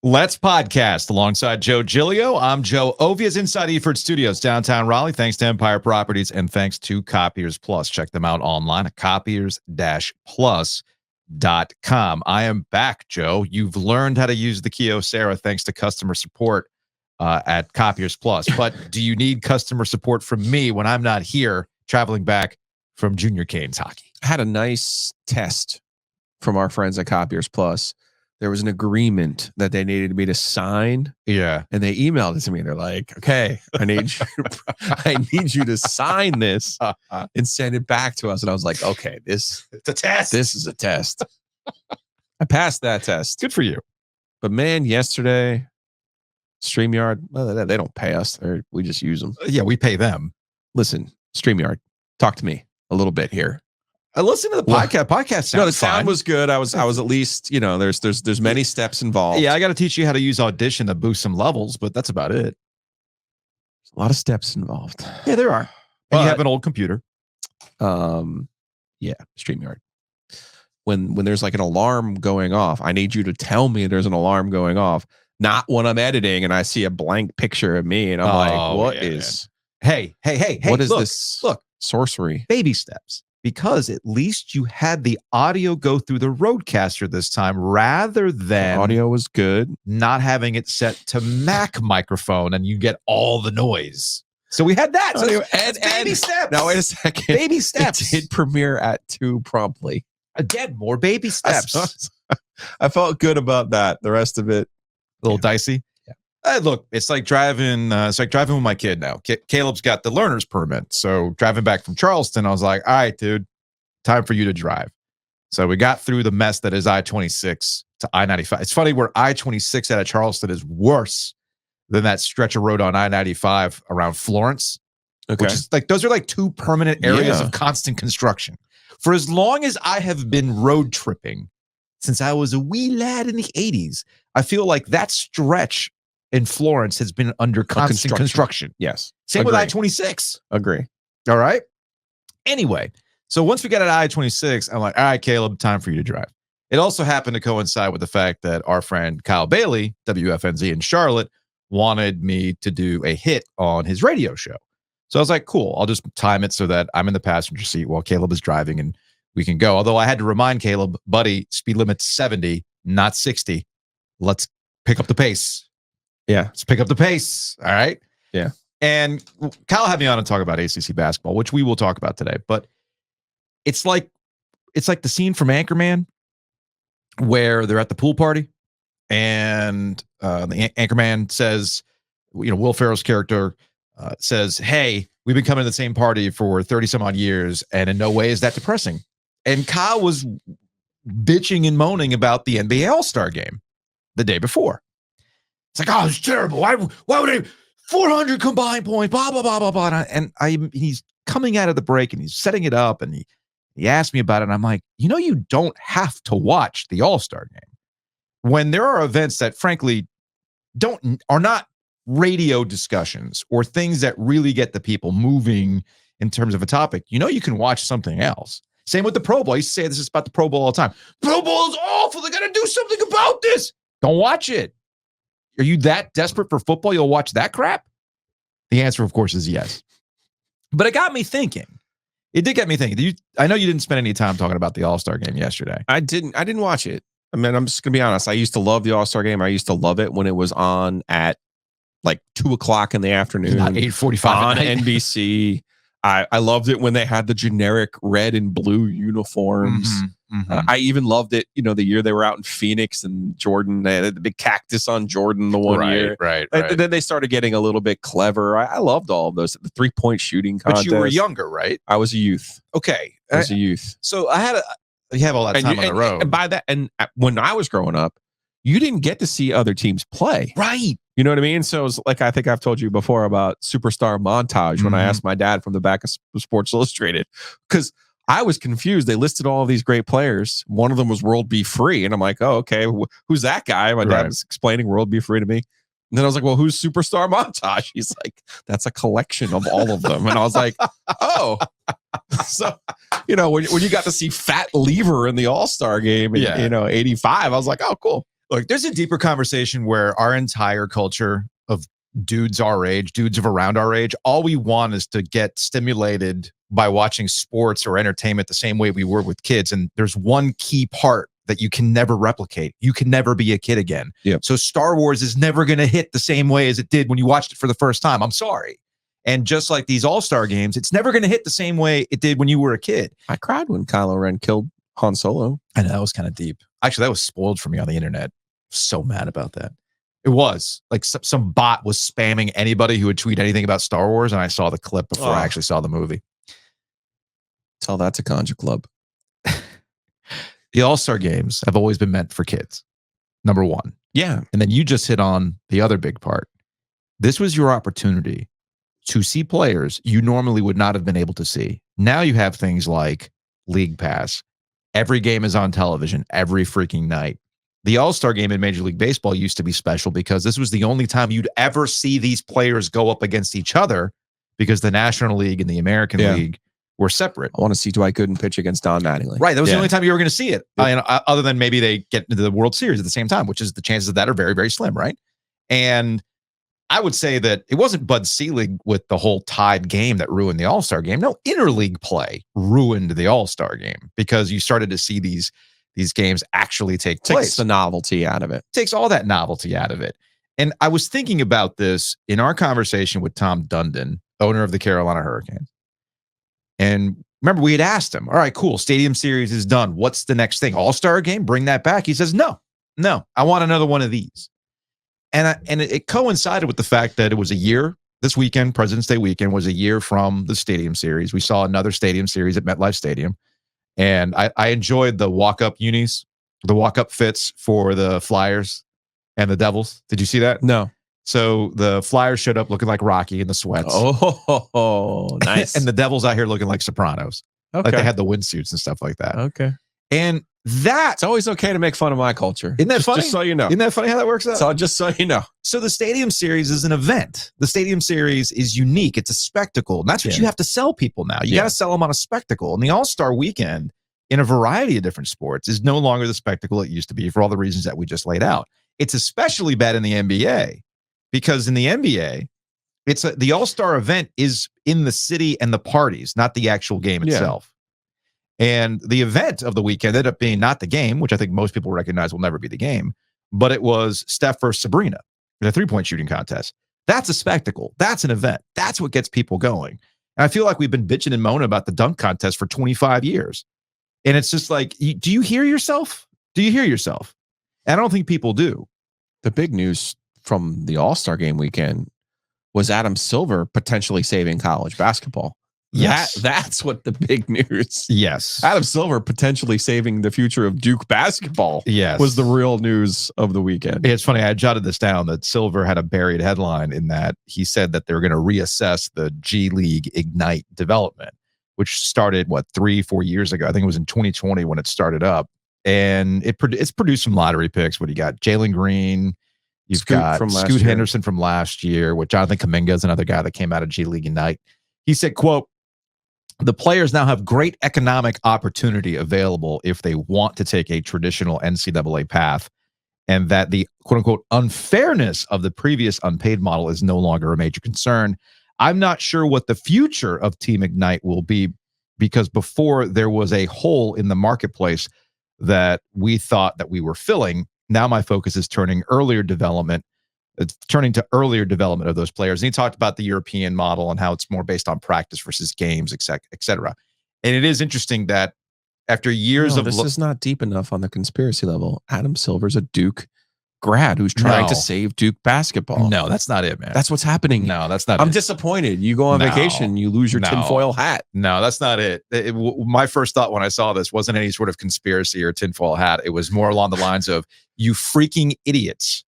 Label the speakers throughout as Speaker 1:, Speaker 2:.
Speaker 1: Let's podcast alongside Joe Giglio. I'm Joe Ovia's inside Eford Studios, downtown Raleigh. Thanks to Empire Properties and thanks to Copiers Plus. Check them out online at copiers-plus.com. I am back, Joe. You've learned how to use the Kyocera thanks to customer support at Copiers Plus. But do you need customer support from me when I'm not here traveling back from Junior Canes hockey?
Speaker 2: I had a nice test from our friends at Copiers Plus. There was an agreement that they needed me to sign.
Speaker 1: Yeah.
Speaker 2: And they emailed it to me. They're like, okay, I need you to sign this and send it back to us. And I was like, okay, it's a test. This is a test. I passed that test.
Speaker 1: Good for you.
Speaker 2: But man, yesterday, StreamYard, well, they don't pay us. We just use them.
Speaker 1: Yeah, we pay them.
Speaker 2: Listen, StreamYard, talk to me a little bit here.
Speaker 1: I listened to the podcast. Podcast sound.
Speaker 2: No, the sound was good. I was at least, there's many steps involved.
Speaker 1: Yeah, I got to teach you how to use Audition to boost some levels, but that's about it.
Speaker 2: A lot of steps involved.
Speaker 1: Yeah, there are. And you have an old computer.
Speaker 2: Yeah, StreamYard. When there's like an alarm going off, I need you to tell me there's an alarm going off. Not when I'm editing and I see a blank picture of me and I'm like, what is?
Speaker 1: Hey!
Speaker 2: What is
Speaker 1: look,
Speaker 2: this?
Speaker 1: Look,
Speaker 2: sorcery.
Speaker 1: Baby steps. Because at least you had the audio go through the Rodecaster this time rather than
Speaker 2: the audio was good.
Speaker 1: Not having it set to Mac microphone and you get all the noise. So we had that. So baby steps.
Speaker 2: Now, wait a second.
Speaker 1: Baby steps.
Speaker 2: It did premiere at 2 promptly.
Speaker 1: Again, more baby steps.
Speaker 2: I felt good about that. The rest of it,
Speaker 1: a little dicey. Yeah. Look, it's like driving. It's like driving with my kid now. Caleb's got the learner's permit, so driving back from Charleston, I was like, "All right, dude, time for you to drive." So we got through the mess that is I-26 to I-95. It's funny where I-26 out of Charleston is worse than that stretch of road on I-95 around Florence.
Speaker 2: Okay,
Speaker 1: which is like those are like two permanent areas of constant construction. For as long as I have been road tripping, since I was a wee lad in the 80s, I feel like that stretch in Florence has been under constant construction.
Speaker 2: Yes.
Speaker 1: Same with I-26.
Speaker 2: Agree.
Speaker 1: All right. Anyway, so once we got at I-26, I'm like, all right, Caleb, time for you to drive. It also happened to coincide with the fact that our friend Kyle Bailey, WFNZ in Charlotte, wanted me to do a hit on his radio show. So I was like, cool, I'll just time it so that I'm in the passenger seat while Caleb is driving and we can go. Although I had to remind Caleb, buddy, speed limit's 70, not 60. Let's pick up the pace.
Speaker 2: Yeah.
Speaker 1: Let's pick up the pace. All right.
Speaker 2: Yeah.
Speaker 1: And Kyle had me on to talk about ACC basketball, which we will talk about today. But it's like the scene from Anchorman where they're at the pool party and the Anchorman says, Will Ferrell's character says, hey, we've been coming to the same party for 30 some odd years. And in no way is that depressing. And Kyle was bitching and moaning about the NBA All-Star Game the day before. It's like, oh, it's terrible. Why would I 400 combined points, blah, blah, blah, blah, blah. And he's coming out of the break and he's setting it up and he asked me about it. And I'm like, you don't have to watch the All-Star Game. When there are events that frankly are not radio discussions or things that really get the people moving in terms of a topic, you can watch something else. Same with the Pro Bowl. I used to say this is about the Pro Bowl all the time. Pro Bowl is awful. They got to do something about this. Don't watch it. Are you that desperate for football you'll watch that crap? The answer, of course, is yes. But it got me thinking. It did get me thinking. I know you didn't spend any time talking about the All-Star Game yesterday.
Speaker 2: I didn't watch it. I mean, I'm just going to be honest. I used to love the All-Star Game. I used to love it when it was on at like 2:00 in the afternoon.
Speaker 1: Not 8:45
Speaker 2: on NBC. I loved it when they had the generic red and blue uniforms. I even loved it, the year they were out in Phoenix and Jordan, they had the big cactus on Jordan the one year.
Speaker 1: Right.
Speaker 2: And then they started getting a little bit clever. I loved all of those. The 3-point shooting contest.
Speaker 1: But you were younger, right?
Speaker 2: I was a youth.
Speaker 1: Okay.
Speaker 2: I was a youth.
Speaker 1: So you have all that time on the road.
Speaker 2: And by that, and when I was growing up, you didn't get to see other teams play.
Speaker 1: Right.
Speaker 2: You know what I mean? So it was like, I think I've told you before about Superstar Montage when I asked my dad from the back of Sports Illustrated, because I was confused. They listed all of these great players. One of them was World Be Free. And I'm like, oh, okay. Who's that guy? My dad was explaining World Be Free to me. And then I was like, well, who's Superstar Montage? He's like, that's a collection of all of them. And I was like, oh. So, when you got to see Fat Lever in the All-Star game in, 85, I was like, oh, cool.
Speaker 1: Look, there's a deeper conversation where our entire culture of dudes our age, dudes of around our age, all we want is to get stimulated by watching sports or entertainment the same way we were with kids. And there's one key part that you can never replicate. You can never be a kid again.
Speaker 2: Yep.
Speaker 1: So Star Wars is never going to hit the same way as it did when you watched it for the first time. I'm sorry. And just like these All-Star games, it's never going to hit the same way it did when you were a kid.
Speaker 2: I cried when Kylo Ren killed Han Solo.
Speaker 1: I know, that was kind of deep. Actually, that was spoiled for me on the internet. So mad about that. It was like some bot was spamming anybody who would tweet anything about Star Wars, and I saw the clip before I actually saw the movie.
Speaker 2: Tell that to Conja Club.
Speaker 1: The All-Star games have always been meant for kids, number one.
Speaker 2: Yeah.
Speaker 1: And then you just hit on the other big part. This was your opportunity to see players you normally would not have been able to see. Now you have things like League Pass. Every game is on television every freaking night. The All-Star game in Major League Baseball used to be special because this was the only time you'd ever see these players go up against each other because the National League and the American League were separate.
Speaker 2: I want to see Dwight Gooden pitch against Don Mattingly.
Speaker 1: Right. That was the only time you were going to see it. Other than maybe they get into the World Series at the same time, which is the chances of that are very, very slim, right? And I would say that it wasn't Bud Selig with the whole tied game that ruined the All-Star game. No, interleague play ruined the All-Star game because you started to see these games actually take place.
Speaker 2: Takes the novelty out of it.
Speaker 1: Takes all that novelty out of it. And I was thinking about this in our conversation with Tom Dundon, owner of the Carolina Hurricanes. And remember, we had asked him, all right, cool, Stadium Series is done. What's the next thing? All-Star game? Bring that back. He says, no, I want another one of these. And it coincided with the fact that it was a year, this weekend, President's Day weekend, was a year from the Stadium Series. We saw another Stadium Series at MetLife Stadium. And I enjoyed the walk-up unis, the walk-up fits for the Flyers and the Devils. Did you see that?
Speaker 2: No.
Speaker 1: So the Flyers showed up looking like Rocky in the sweats.
Speaker 2: Oh, nice.
Speaker 1: And the Devils out here looking like Sopranos.
Speaker 2: Okay.
Speaker 1: Like they had the windsuits and stuff like that.
Speaker 2: Okay.
Speaker 1: And
Speaker 2: it's always okay to make fun of my culture.
Speaker 1: Isn't that funny?
Speaker 2: Just so you know.
Speaker 1: Isn't that funny how that works out?
Speaker 2: So just so you know.
Speaker 1: So the Stadium Series is an event. The Stadium Series is unique. It's a spectacle. And that's what you have to sell people now. You got to sell them on a spectacle. And the All-Star Weekend in a variety of different sports is no longer the spectacle it used to be for all the reasons that we just laid out. It's especially bad in the NBA because in the NBA, the All-Star event is in the city and the parties, not the actual game itself. And the event of the weekend ended up being not the game, which I think most people recognize will never be the game, but it was Steph versus Sabrina in a three-point shooting contest. That's a spectacle. That's an event. That's what gets people going. And I feel like we've been bitching and moaning about the dunk contest for 25 years. And it's just like, do you hear yourself? Do you hear yourself? And I don't think people do.
Speaker 2: The big news from the All-Star game weekend was Adam Silver potentially saving college basketball.
Speaker 1: Yes.
Speaker 2: That's what the big news.
Speaker 1: Yes.
Speaker 2: Adam Silver potentially saving the future of Duke basketball.
Speaker 1: Yes.
Speaker 2: Was the real news of the weekend.
Speaker 1: It's funny. I jotted this down that Silver had a buried headline in that he said that they were going to reassess the G League Ignite development, which started, 3-4 years ago? I think it was in 2020 when it started up. And it's produced some lottery picks. What do you got? Jalen Green. You've got Scoot Henderson from last year, with Jonathan Kuminga is another guy that came out of G League Ignite. He said, quote, "The players now have great economic opportunity available if they want to take a traditional NCAA path, and that the quote-unquote unfairness of the previous unpaid model is no longer a major concern. I'm not sure what the future of Team Ignite will be, because before there was a hole in the marketplace that we thought that we were filling. Now my focus is turning to earlier development of those players." And he talked about the European model and how it's more based on practice versus games, et cetera. And it is interesting that after years of...
Speaker 2: This is not deep enough on the conspiracy level. Adam Silver's a Duke grad who's trying to save Duke basketball.
Speaker 1: No, that's not it, man.
Speaker 2: That's what's happening.
Speaker 1: No, that's not
Speaker 2: I'm disappointed. You go on vacation, you lose your tinfoil hat.
Speaker 1: No, that's not it. My first thought when I saw this wasn't any sort of conspiracy or tinfoil hat. It was more along the lines of, you freaking idiots.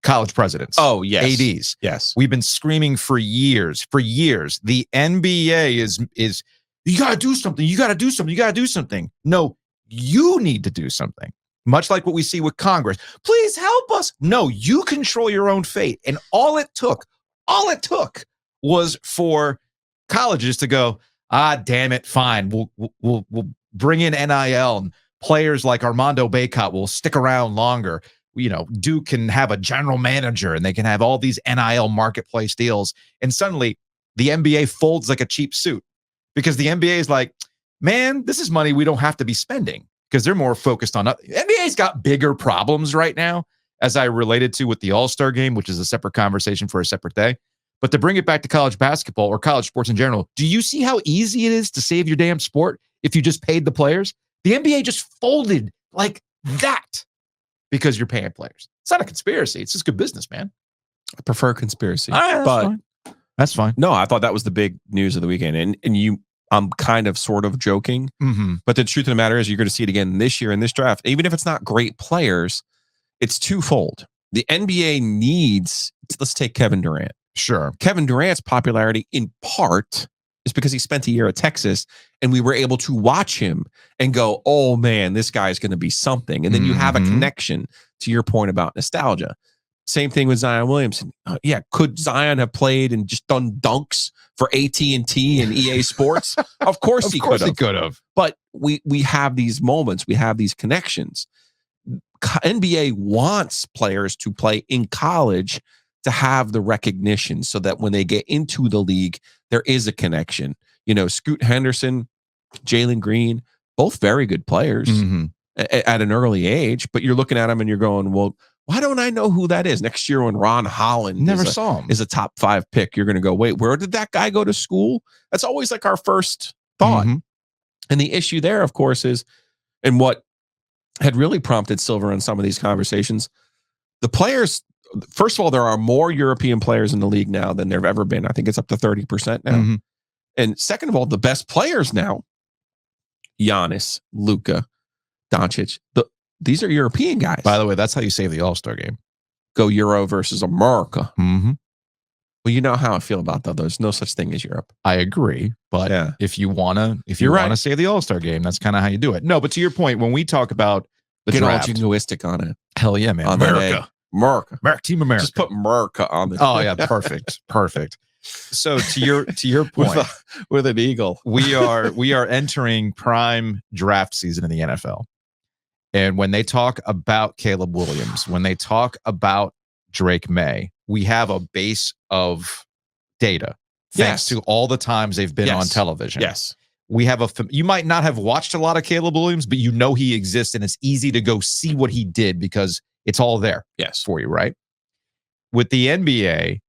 Speaker 1: College presidents.
Speaker 2: Oh, yes.
Speaker 1: ADs.
Speaker 2: Yes.
Speaker 1: We've been screaming for years. The NBA is you got to do something. You got to do something. You got to do something. No, you need to do something. Much like what we see with Congress. Please help us. No, you control your own fate. And all it took was for colleges to go, damn it, fine. We'll bring in NIL, and players like Armando Bacot will stick around longer. Duke can have a general manager and they can have all these NIL marketplace deals. And suddenly the NBA folds like a cheap suit because the NBA is like, man, this is money we don't have to be spending because they're more focused on NBA's got bigger problems right now, as I related to with the All-Star game, which is a separate conversation for a separate day. But to bring it back to college basketball or college sports in general, do you see how easy it is to save your damn sport if you just paid the players? The NBA just folded like that because you're paying players. It's not a conspiracy. It's just good business, man.
Speaker 2: I prefer conspiracy.
Speaker 1: All right, that's fine. That's fine.
Speaker 2: No, I thought that was the big news of the weekend. And I'm kind of sort of joking.
Speaker 1: Mm-hmm.
Speaker 2: But the truth of the matter is you're going to see it again this year in this draft. Even if it's not great players, it's twofold. The NBA needs, let's take Kevin Durant.
Speaker 1: Sure.
Speaker 2: Kevin Durant's popularity in part is because he spent a year at Texas and we were able to watch him and go, oh man, this guy's going to be something. And then you have a connection to your point about nostalgia. Same thing with Zion Williamson. Could Zion have played and just done dunks for AT&T and EA Sports? Of course he could have. But we have these moments. We have these connections. NBA wants players to play in college to have the recognition so that when they get into the league, there is a connection. Scoot Henderson, Jalen Green, both very good players at an early age, but you're looking at them and you're going, well, why don't I know who that is? Next year when Ron Holland
Speaker 1: saw him.
Speaker 2: Is a top 5 pick, you're going to go, wait, where did that guy go to school? That's always like our first thought. And the issue there, of course, is, and what had really prompted Silver in some of these conversations, the players, first of all, there are more European players in the league now than there have ever been. I think it's up to 30% now. And second of all, the best players now, Giannis, Luka, Doncic, these are European guys.
Speaker 1: By the way, that's how you save the All-Star game.
Speaker 2: Go Euro versus America.
Speaker 1: Mm-hmm.
Speaker 2: Well, you know how I feel about that. There's no such thing as Europe.
Speaker 1: I agree, but if you wanna save the All-Star game, that's kind of how you do it. No, but to your point, when we talk about the draft,
Speaker 2: all jingoistic on it.
Speaker 1: Hell yeah, man! America, Team America.
Speaker 2: Just put America on the.
Speaker 1: Oh yeah, perfect. So to your point,
Speaker 2: with an eagle,
Speaker 1: we are entering prime draft season in the NFL. And when they talk about Caleb Williams, when they talk about Drake May, we have a base of data thanks to all the times they've been on television.
Speaker 2: Yes.
Speaker 1: We have you might not have watched a lot of Caleb Williams, but he exists and it's easy to go see what he did because it's all there for you, right? With the NBA,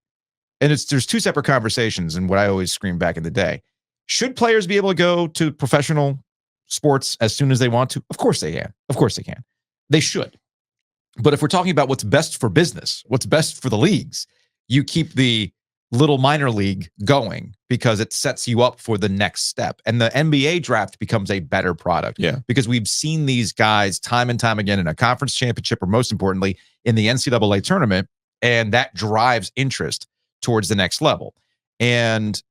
Speaker 1: and there's two separate conversations and what I always screamed back in the day. Should players be able to go to professional sports as soon as they want to? Of course they can. They should. But if we're talking about what's best for business, what's best for the leagues, you keep the little minor league going because it sets you up for the next step. And the NBA draft becomes a better product because we've seen these guys time and time again in a conference championship or most importantly in the NCAA tournament, and that drives interest towards the next level. And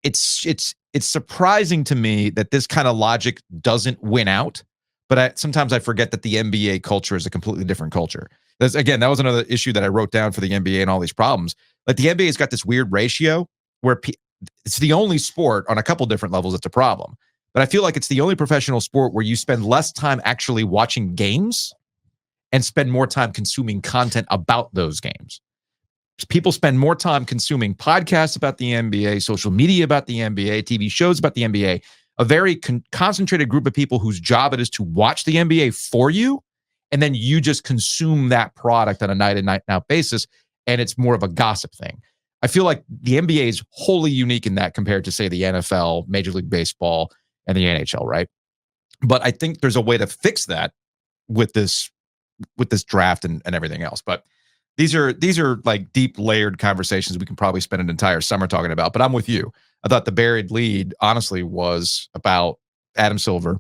Speaker 1: it's surprising to me that this kind of logic doesn't win out, but sometimes I forget that the NBA culture is a completely different culture. That was another issue that I wrote down for the NBA and all these problems. Like the NBA has got this weird ratio where it's the only sport on a couple different levels that's a problem. But I feel like it's the only professional sport where you spend less time actually watching games and spend more time consuming content about those games. People spend more time consuming podcasts about the NBA, social media about the NBA, TV shows about the NBA, a very concentrated group of people whose job it is to watch the NBA for you, and then you just consume that product on a night in, night out basis, and it's more of a gossip thing. I feel like the NBA is wholly unique in that compared to, say, the NFL, Major League Baseball, and the NHL, right? But I think there's a way to fix that with this draft and everything else. But these are like deep layered conversations we can probably spend an entire summer talking about. But I'm with you. I thought the buried lead, honestly, was about Adam Silver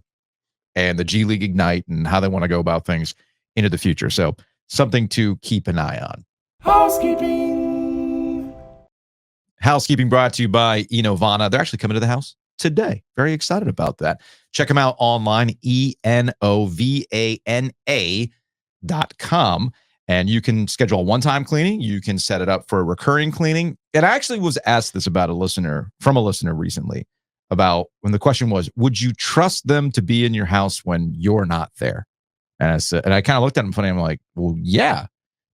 Speaker 1: and the G League Ignite and how they want to go about things into the future. So something to keep an eye on. Housekeeping brought to you by Enovana. They're actually coming to the house today. Very excited about that. Check them out online, enovana.com. And you can schedule a one-time cleaning. You can set it up for a recurring cleaning. And I actually was asked this from a listener recently about when the question was, would you trust them to be in your house when you're not there? And I said, and I kind of looked at him funny. I'm like, well, yeah.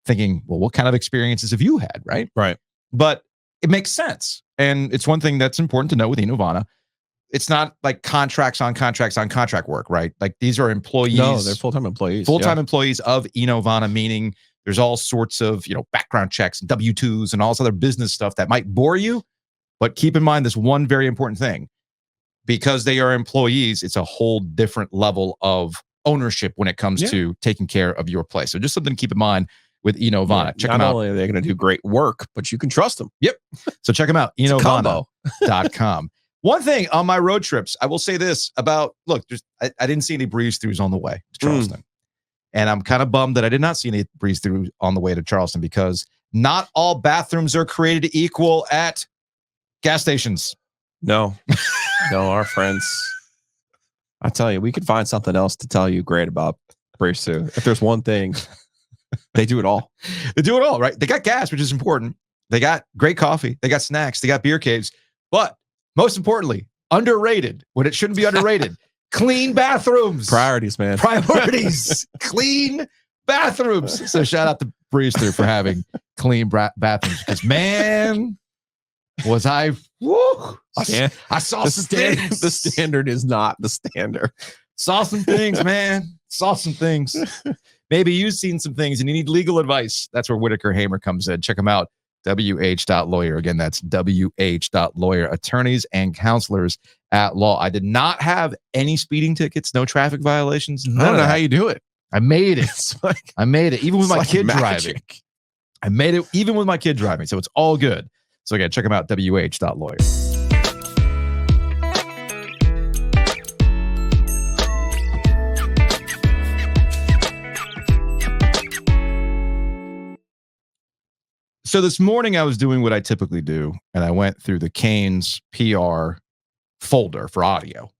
Speaker 1: Thinking, well, what kind of experiences have you had? Right.
Speaker 2: Right.
Speaker 1: But it makes sense. And it's one thing that's important to know with Inovana. It's not like contract work, right? Like these are employees.
Speaker 2: No, they're full-time employees.
Speaker 1: Full-time employees of Inovana, meaning there's all sorts of, background checks and W-2s and all this other business stuff that might bore you. But keep in mind this one very important thing. Because they are employees, it's a whole different level of ownership when it comes to taking care of your place. So just something to keep in mind with Inovana.
Speaker 2: Yeah,
Speaker 1: check them out.
Speaker 2: Not only are they going to do great work, but you can trust them.
Speaker 1: Yep. So check them out. Inovana.com. One thing on my road trips, I will say this about, look, I didn't see any breeze-throughs on the way to Charleston. And I'm kind of bummed that I did not see any breeze-through on the way to Charleston because not all bathrooms are created equal at gas stations.
Speaker 2: No, our friends. I tell you, we could find something else to tell you great about breeze-through. If there's one thing, they do it all.
Speaker 1: They do it all, right? They got gas, which is important. They got great coffee. They got snacks. They got beer caves. But most importantly, underrated when it shouldn't be underrated. Clean bathrooms.
Speaker 2: Priorities, man.
Speaker 1: Priorities. Clean bathrooms. So shout out to Breeze Through for having clean bathrooms. Because man, was I saw some things.
Speaker 2: The standard is not the standard.
Speaker 1: Saw some things, man. Saw some things. Maybe you've seen some things and you need legal advice. That's where Whitaker Hamer comes in. Check them out. WH.lawyer. Again, that's WH.lawyer. Attorneys and counselors at law. I did not have any speeding tickets, no traffic violations.
Speaker 2: I don't know how you do it.
Speaker 1: I made it. I made it. Even with my kid driving. I made it even with my kid driving. So it's all good. So again, check them out. WH.lawyer. So this morning I was doing what I typically do, and I went through the Canes PR folder for audio.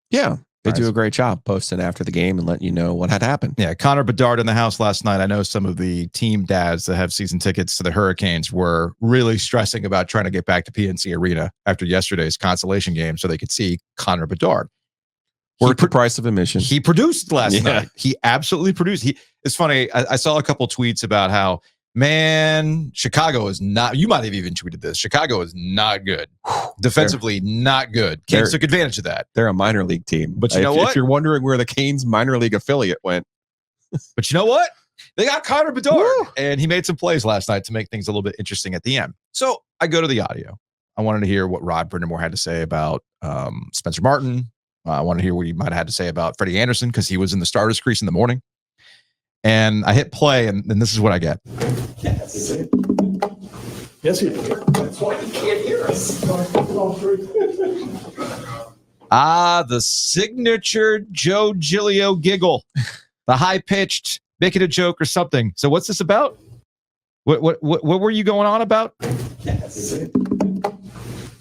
Speaker 2: Yeah, they do a great job posting after the game and letting you know what had happened.
Speaker 1: Yeah, Connor Bedard in the house last night. I know some of the team dads that have season tickets to the Hurricanes were really stressing about trying to get back to PNC Arena after yesterday's consolation game so they could see Connor Bedard.
Speaker 2: Worth the price of admission.
Speaker 1: He produced last night. He absolutely produced. It's funny. I saw a couple tweets about how, man, Chicago is not, you might have even tweeted this. Chicago is not good. Defensively, not good. Canes took advantage of that.
Speaker 2: They're a minor league team.
Speaker 1: But you know what?
Speaker 2: If you're wondering where the Canes minor league affiliate went.
Speaker 1: But you know what? They got Connor Bedard. And he made some plays last night to make things a little bit interesting at the end. So I go to the audio. I wanted to hear what Rod Brindamore had to say about Spencer Martin. I wanted to hear what he might have had to say about Freddie Anderson because he was in the starter's crease in the morning. And I hit play, and this is what I get.
Speaker 3: Yes. Yes, you do. That's why you can't hear us.
Speaker 1: The signature Joe Giglio giggle. The high-pitched, making a joke or something. So what's this about? What were you going on about?
Speaker 3: Yes.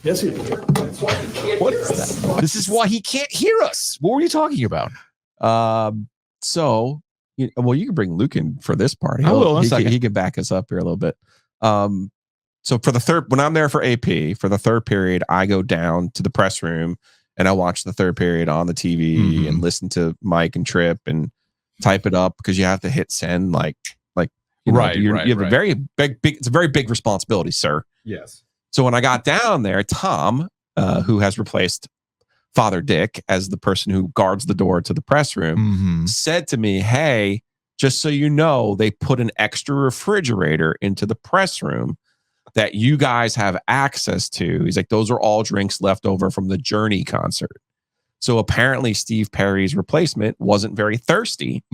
Speaker 3: Yes, you do. That's why you can't
Speaker 1: What
Speaker 3: hear
Speaker 1: is
Speaker 3: us.
Speaker 1: that? This is why he can't hear us. What were you talking about?
Speaker 2: So, well, you can bring Luke in for this part.
Speaker 1: I will.
Speaker 2: He can back us up here a little bit. So for the third, when I'm there for AP for the third period, I go down to the press room and I watch the third period on the TV and listen to Mike and Tripp and type it up because you have to hit send. You have a very big. It's a very big responsibility, sir.
Speaker 1: Yes.
Speaker 2: So when I got down there, Tom, who has replaced Father Dick as the person who guards the door to the press room, said to me, "Hey, just so you know, they put an extra refrigerator into the press room that you guys have access to." He's like, "Those are all drinks left over from the Journey concert." So apparently Steve Perry's replacement wasn't very thirsty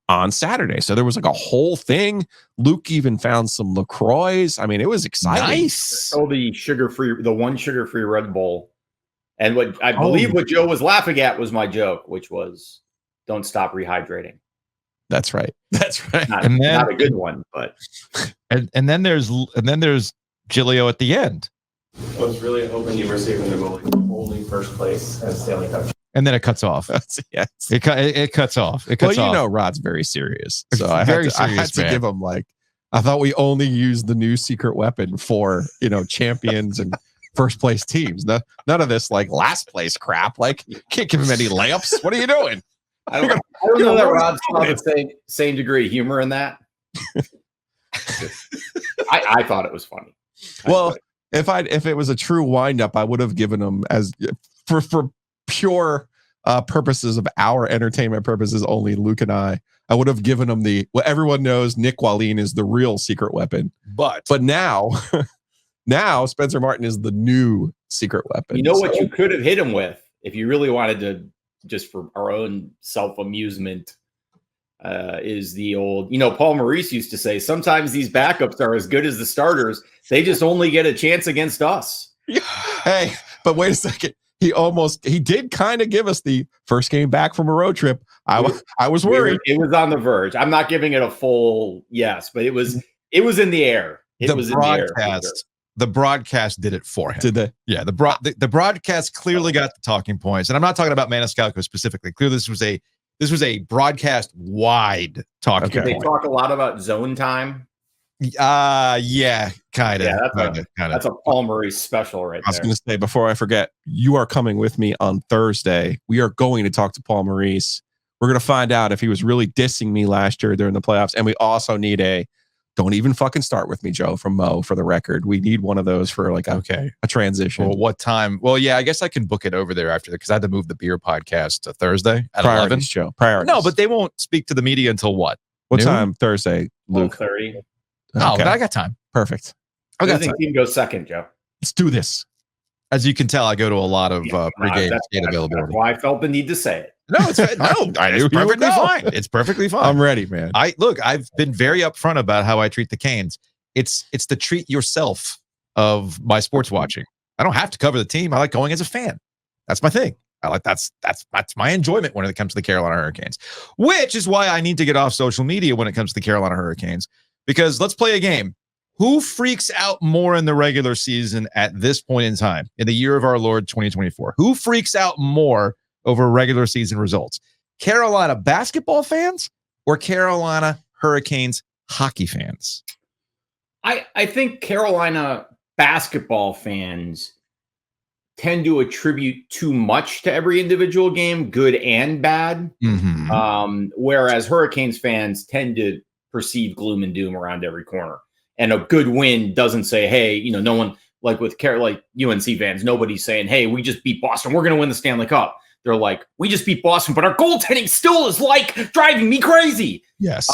Speaker 2: on Saturday. So there was like a whole thing. Luke even found some LaCroix. I mean, it was exciting.
Speaker 1: Nice.
Speaker 4: Oh, the one sugar-free Red Bull. And what I believe what Joe was laughing at was my joke, which was don't stop rehydrating.
Speaker 2: That's right. That's right.
Speaker 4: Not a good one, but
Speaker 1: and then there's Giglio at the end.
Speaker 3: I was really hoping you were saving the only first place at Stanley Cup.
Speaker 1: And then it cuts off.
Speaker 2: Yes.
Speaker 1: It cuts off. It cuts off.
Speaker 2: Well, you know, Rod's very serious. So I had to give him I thought we only used the new secret weapon for, champions and first place teams. None of this last place crap. You can't give him any layups. What are you doing?
Speaker 4: I don't know that Rod saw the same degree of humor in that. I thought it was funny.
Speaker 2: Well, if it was a true windup, I would have given him as for pure purposes of our entertainment purposes only, Luke and I would have given him everyone knows Nick Wallin is the real secret weapon. But now Spencer Martin is the new secret weapon.
Speaker 4: You know what you could have hit him with if you really wanted to, just for our own self-amusement, is the old, Paul Maurice used to say, sometimes these backups are as good as the starters. They just only get a chance against us.
Speaker 2: Hey, but wait a second. He did kind of give us the first game back from a road trip. I was worried.
Speaker 4: It was on the verge. I'm not giving it a full yes, but it was in the air.
Speaker 1: The broadcast did it for him.
Speaker 2: Did they?
Speaker 1: Yeah, the broadcast clearly got the talking points. And I'm not talking about Maniscalco specifically. Clearly this was a broadcast wide talking point.
Speaker 4: They talk a lot about zone time.
Speaker 1: Yeah, kind of.
Speaker 4: Yeah, that's a Paul Maurice special right there.
Speaker 2: I was going to say, before I forget, you are coming with me on Thursday. We are going to talk to Paul Maurice. We're going to find out if he was really dissing me last year during the playoffs. And we also need don't even fucking start with me, Joe, from Mo, for the record. We need one of those for a transition.
Speaker 1: Well, what time? Well, yeah, I guess I can book it over there after because I had to move the beer podcast to Thursday at 11.
Speaker 2: Joe. Priorities.
Speaker 1: No, but they won't speak to the media until what?
Speaker 2: What
Speaker 1: noon?
Speaker 2: Time Thursday, Luke?
Speaker 4: 12:30.
Speaker 1: Oh, but I got time.
Speaker 2: Perfect.
Speaker 4: I got time. Team goes second, Joe.
Speaker 2: Let's do this.
Speaker 1: As you can tell, I go to a lot of pregame state availability.
Speaker 4: That's why I felt the need to say it.
Speaker 1: No, it's perfectly fine. It's perfectly fine.
Speaker 2: I'm ready, man.
Speaker 1: I've been very upfront about how I treat the Canes. It's the treat yourself of my sports watching. I don't have to cover the team. I like going as a fan. That's my thing. That's my enjoyment when it comes to the Carolina Hurricanes, which is why I need to get off social media when it comes to the Carolina Hurricanes. Because let's play a game. Who freaks out more in the regular season at this point in time, in the year of our Lord 2024? Who freaks out more over regular season results? Carolina basketball fans or Carolina Hurricanes hockey fans?
Speaker 4: I think Carolina basketball fans tend to attribute too much to every individual game, good and bad.
Speaker 1: Mm-hmm.
Speaker 4: Whereas Hurricanes fans tend to perceive gloom and doom around every corner. And a good win doesn't say, hey, no one, like with UNC fans, nobody's saying, hey, we just beat Boston, we're going to win the Stanley Cup. They're like, we just beat Boston, but our goaltending still is driving me crazy.
Speaker 1: Yes.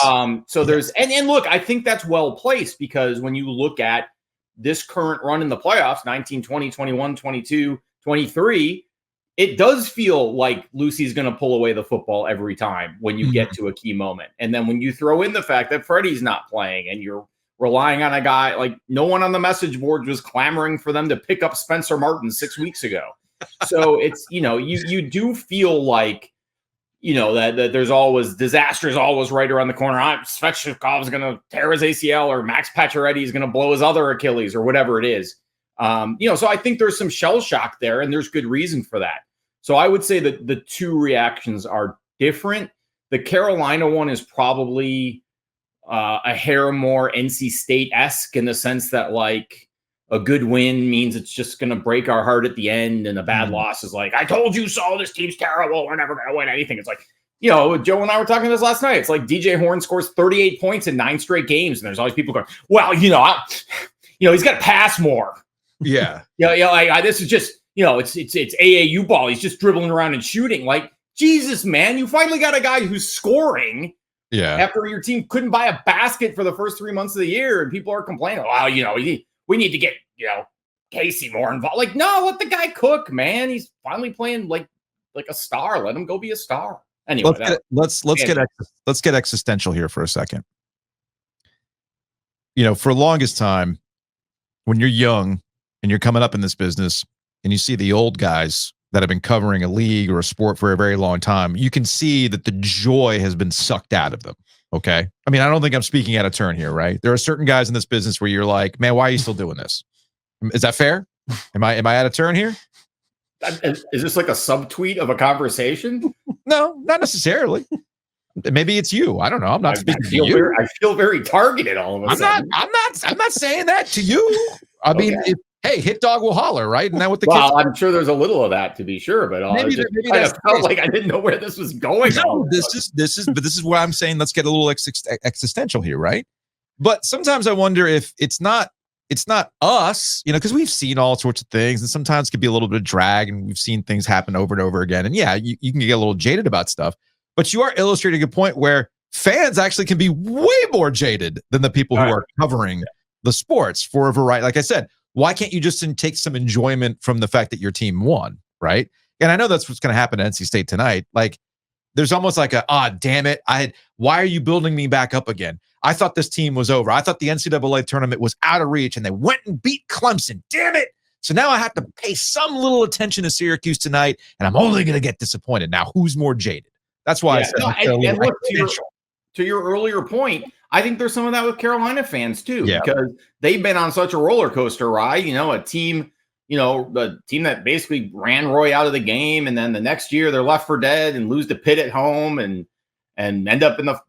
Speaker 4: So there's, and look, I think that's well placed because when you look at this current run in the playoffs, 19, 20, 21, 22, 23, it does feel like Lucy's going to pull away the football every time when you get to a key moment. And then when you throw in the fact that Freddie's not playing and you're relying on a guy, like no one on the message board was clamoring for them to pick up Spencer Martin 6 weeks ago. So it's, you do feel like, that there's always disasters always right around the corner. Svechnikov's going to tear his ACL or Max Pacioretty is going to blow his other Achilles or whatever it is. So I think there's some shell shock there and there's good reason for that. So I would say that the two reactions are different. The Carolina one is probably a hair more NC State-esque in the sense that like a good win means it's just going to break our heart at the end. And a bad loss is like, I told you so, this team's terrible. We're never going to win anything. It's like, Joe and I were talking this last night. It's like DJ Horn scores 38 points in 9 straight games. And there's always people going, well, he's got to pass more.
Speaker 1: Yeah.
Speaker 4: This is just, it's AAU ball. He's just dribbling around and shooting. Like, Jesus, man, you finally got a guy who's scoring.
Speaker 1: Yeah.
Speaker 4: After your team couldn't buy a basket for the first 3 months of the year, and people are complaining, "Wow, we need to get Casey more involved." Like, no, let the guy cook, man. He's finally playing like a star. Let him go be a star. Anyway,
Speaker 1: let's get existential here for a second. For the longest time, when you're young and you're coming up in this business, and you see the old guys that have been covering a league or a sport for a very long time, you can see that the joy has been sucked out of them. Okay. I mean, I don't think I'm speaking out of turn here, right? There are certain guys in this business where you're like, man, why are you still doing this? Is that fair? Am I out of turn here?
Speaker 4: Is this like a subtweet of a conversation?
Speaker 1: No, not necessarily. Maybe it's you. I don't know. I'm not speaking to you.
Speaker 4: I feel very targeted all of a sudden.
Speaker 1: I'm not saying that to you. I mean, hey, hit dog will holler, right? Isn't that what the kids?
Speaker 4: Well, I'm sure there's a little of that to be sure, but
Speaker 1: Maybe
Speaker 4: I
Speaker 1: that's
Speaker 4: felt like I didn't know where this was going.
Speaker 1: No, this is where I'm saying let's get a little existential here, right? But sometimes I wonder if it's not us, because we've seen all sorts of things, and sometimes it can be a little bit of drag, and we've seen things happen over and over again. And yeah, you can get a little jaded about stuff, but you are illustrating a point where fans actually can be way more jaded than the people who are covering the sports for a variety. Like I said, why can't you just take some enjoyment from the fact that your team won, right? And I know that's what's going to happen at NC State tonight. Like, there's almost like damn it, why are you building me back up again? I thought this team was over. I thought the NCAA tournament was out of reach, and they went and beat Clemson. Damn it. So now I have to pay some little attention to Syracuse tonight, and I'm only going to get disappointed. Now, who's more jaded? That's why I said
Speaker 4: and look, to your earlier point, I think there's some of that with Carolina fans too, because they've been on such a roller coaster ride. A team, the team that basically ran Roy out of the game, and then the next year they're left for dead and lose to Pitt at home, and end up in the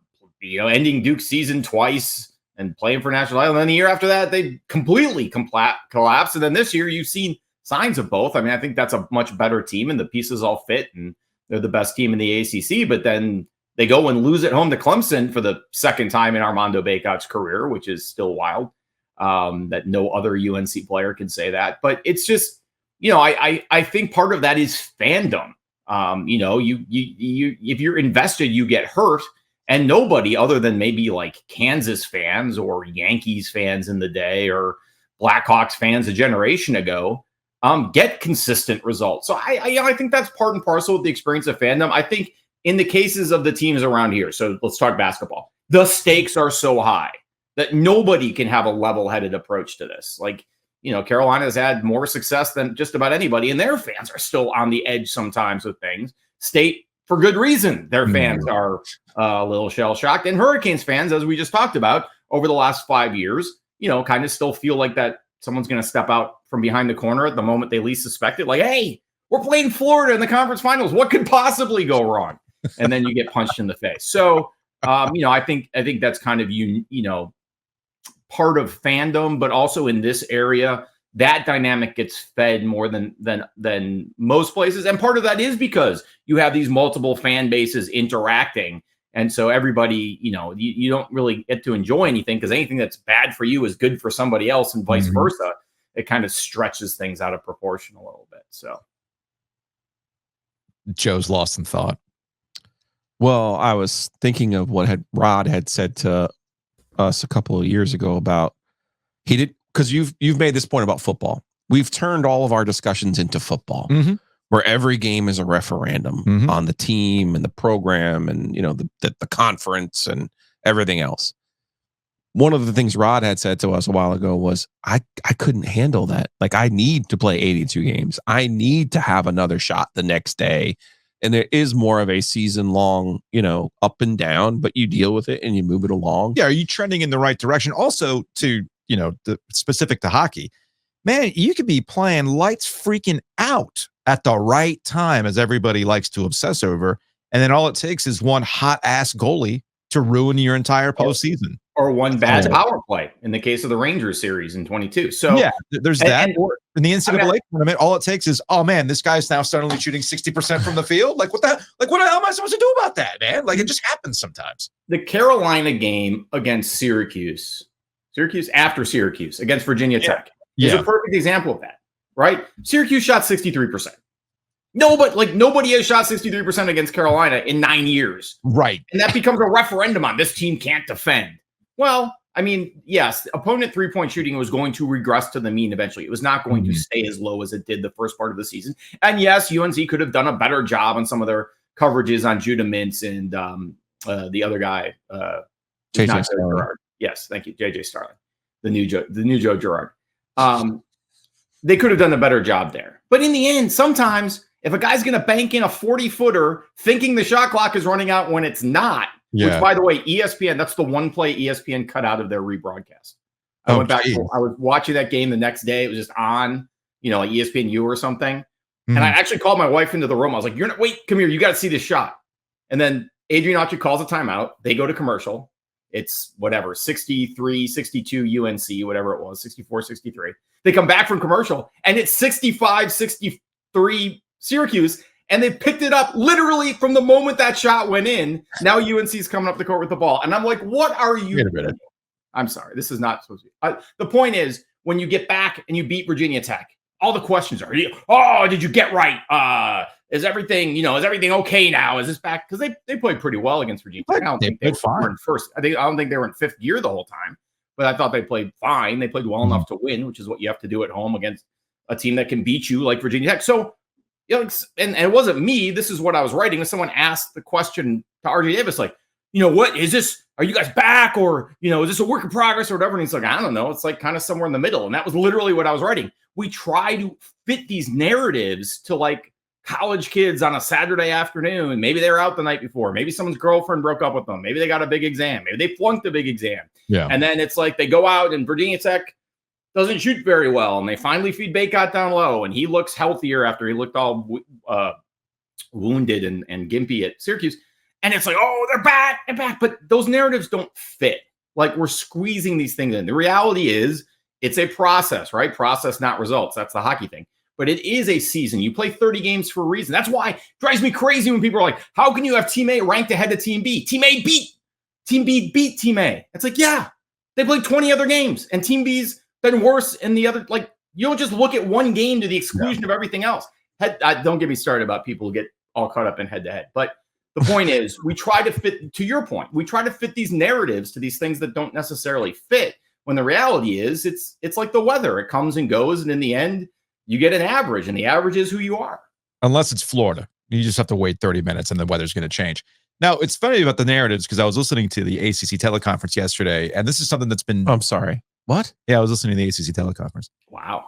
Speaker 4: ending Duke's season twice and playing for national title. And then the year after that, they completely collapse. And then this year, you've seen signs of both. I mean, I think that's a much better team, and the pieces all fit, and they're the best team in the ACC. But then they go and lose at home to Clemson for the second time in Armando Bacot's career, which is still wild. That no other UNC player can say that. But it's just, I think part of that is fandom. If you're invested, you get hurt. And nobody other than maybe like Kansas fans or Yankees fans in the day or Blackhawks fans a generation ago get consistent results. So I think that's part and parcel of the experience of fandom. I think in the cases of the teams around here, so let's talk basketball, the stakes are so high that nobody can have a level-headed approach to this. Like, Carolina's had more success than just about anybody, and their fans are still on the edge sometimes with things. State, for good reason, their fans are a little shell-shocked. And Hurricanes fans, as we just talked about, over the last 5 years, kind of still feel like that someone's going to step out from behind the corner at the moment they least suspect it. Like, hey, we're playing Florida in the conference finals. What could possibly go wrong? And then you get punched in the face. So, I think that's kind of, part of fandom, but also in this area, that dynamic gets fed more than most places. And part of that is because you have these multiple fan bases interacting. And so everybody, you don't really get to enjoy anything, because anything that's bad for you is good for somebody else, and vice versa. It kind of stretches things out of proportion a little bit. So
Speaker 1: Joe's lost in thought.
Speaker 2: Well, I was thinking of what Rod had said to us a couple of years ago about because you've made this point about football. We've turned all of our discussions into football, where every game is a referendum on the team and the program and the conference and everything else. One of the things Rod had said to us a while ago was, I couldn't handle that. Like, I need to play 82 games. I need to have another shot the next day. And there is more of a season long, up and down, but you deal with it and you move it along.
Speaker 1: Yeah. Are you trending in the right direction? Also, to, the specific to hockey, man, you could be playing lights freaking out at the right time, as everybody likes to obsess over. And then all it takes is one hot ass goalie to ruin your entire postseason.
Speaker 4: Or one bad power play in the case of the Rangers series in 22. So
Speaker 1: yeah, there's that. In the NCAA tournament, all it takes is, oh man, this guy's now suddenly shooting 60% from the field. Like, what the hell am I supposed to do about that, man? Like, it just happens sometimes.
Speaker 4: The Carolina game against Syracuse after Syracuse against Virginia Tech is a perfect example of that, right? Syracuse shot 63%. Nobody has shot 63% against Carolina in 9 years.
Speaker 1: Right.
Speaker 4: And that becomes a referendum on this team can't defend. Well, I mean, yes, opponent three-point shooting was going to regress to the mean eventually. It was not going to stay as low as it did the first part of the season. And yes, UNC could have done a better job on some of their coverages on Judah Mintz and the other guy,
Speaker 2: JJ Starling.
Speaker 4: Girard. Yes, thank you, JJ Starling, the new Joe Girard. They could have done a better job there. But in the end, sometimes if a guy's going to bank in a 40-footer thinking the shot clock is running out when it's not, which, by the way, ESPN, that's the one play ESPN cut out of their rebroadcast. I went back. I was watching that game the next day. It was just on, like ESPNU or something. And I actually called my wife into the room. I was like, come here. You got to see this shot. And then Adrian Autry calls a timeout. They go to commercial. it's whatever, 63, 62 UNC, whatever it was, 64, 63. They come back from commercial and it's 65, 63 Syracuse. And they picked it up literally from the moment that shot went in. Now UNC's coming up the court with the ball. And I'm like, what are you doing? I'm sorry. This is not supposed to be. The point is, when you get back and you beat Virginia Tech, all the questions are, oh, did you get right? Is everything okay now? Is this back? Because they played pretty well against Virginia Tech. I don't think they were in first. I don't think they were in fifth gear the whole time. But I thought they played fine. They played well enough to win, which is what you have to do at home against a team that can beat you like Virginia Tech. So, and it wasn't me. This is what I was writing. Someone asked the question to RJ Davis, like, what is this? Are you guys back, or is this a work in progress or whatever? And he's like, I don't know. It's like kind of somewhere in the middle. And that was literally what I was writing. We try to fit these narratives to like college kids on a Saturday afternoon. Maybe they were out the night before. Maybe someone's girlfriend broke up with them. Maybe they got a big exam. Maybe they flunked a big exam.
Speaker 1: Yeah.
Speaker 4: And then it's like they go out and Virginia Tech doesn't shoot very well, and they finally feed Baycott down low, and he looks healthier after he looked all wounded and gimpy at Syracuse. And it's like, oh, they're back. But those narratives don't fit. Like, we're squeezing these things in. The reality is it's a process, right? Process, not results. That's the hockey thing. But it is a season. You play 30 games for a reason. That's why it drives me crazy when people are like, how can you have Team A ranked ahead of Team B? Team A beat Team Team A. It's like, yeah, they played 20 other games, and Team B's been worse in the other. Like, you don't just look at one game to the exclusion of everything else. Don't get me started about people who get all caught up in head-to-head. But the point is, we try to fit, to your point, we try to fit these narratives to these things that don't necessarily fit, when the reality is it's like the weather. It comes and goes, and in the end, you get an average, and the average is who you are.
Speaker 1: Unless it's Florida. You just have to wait 30 minutes, and the weather's going to change. Now, it's funny about the narratives, because I was listening to the ACC teleconference yesterday, and this is something that's been...
Speaker 2: I'm sorry. What?
Speaker 1: Yeah, I was listening to the ACC teleconference.
Speaker 4: Wow.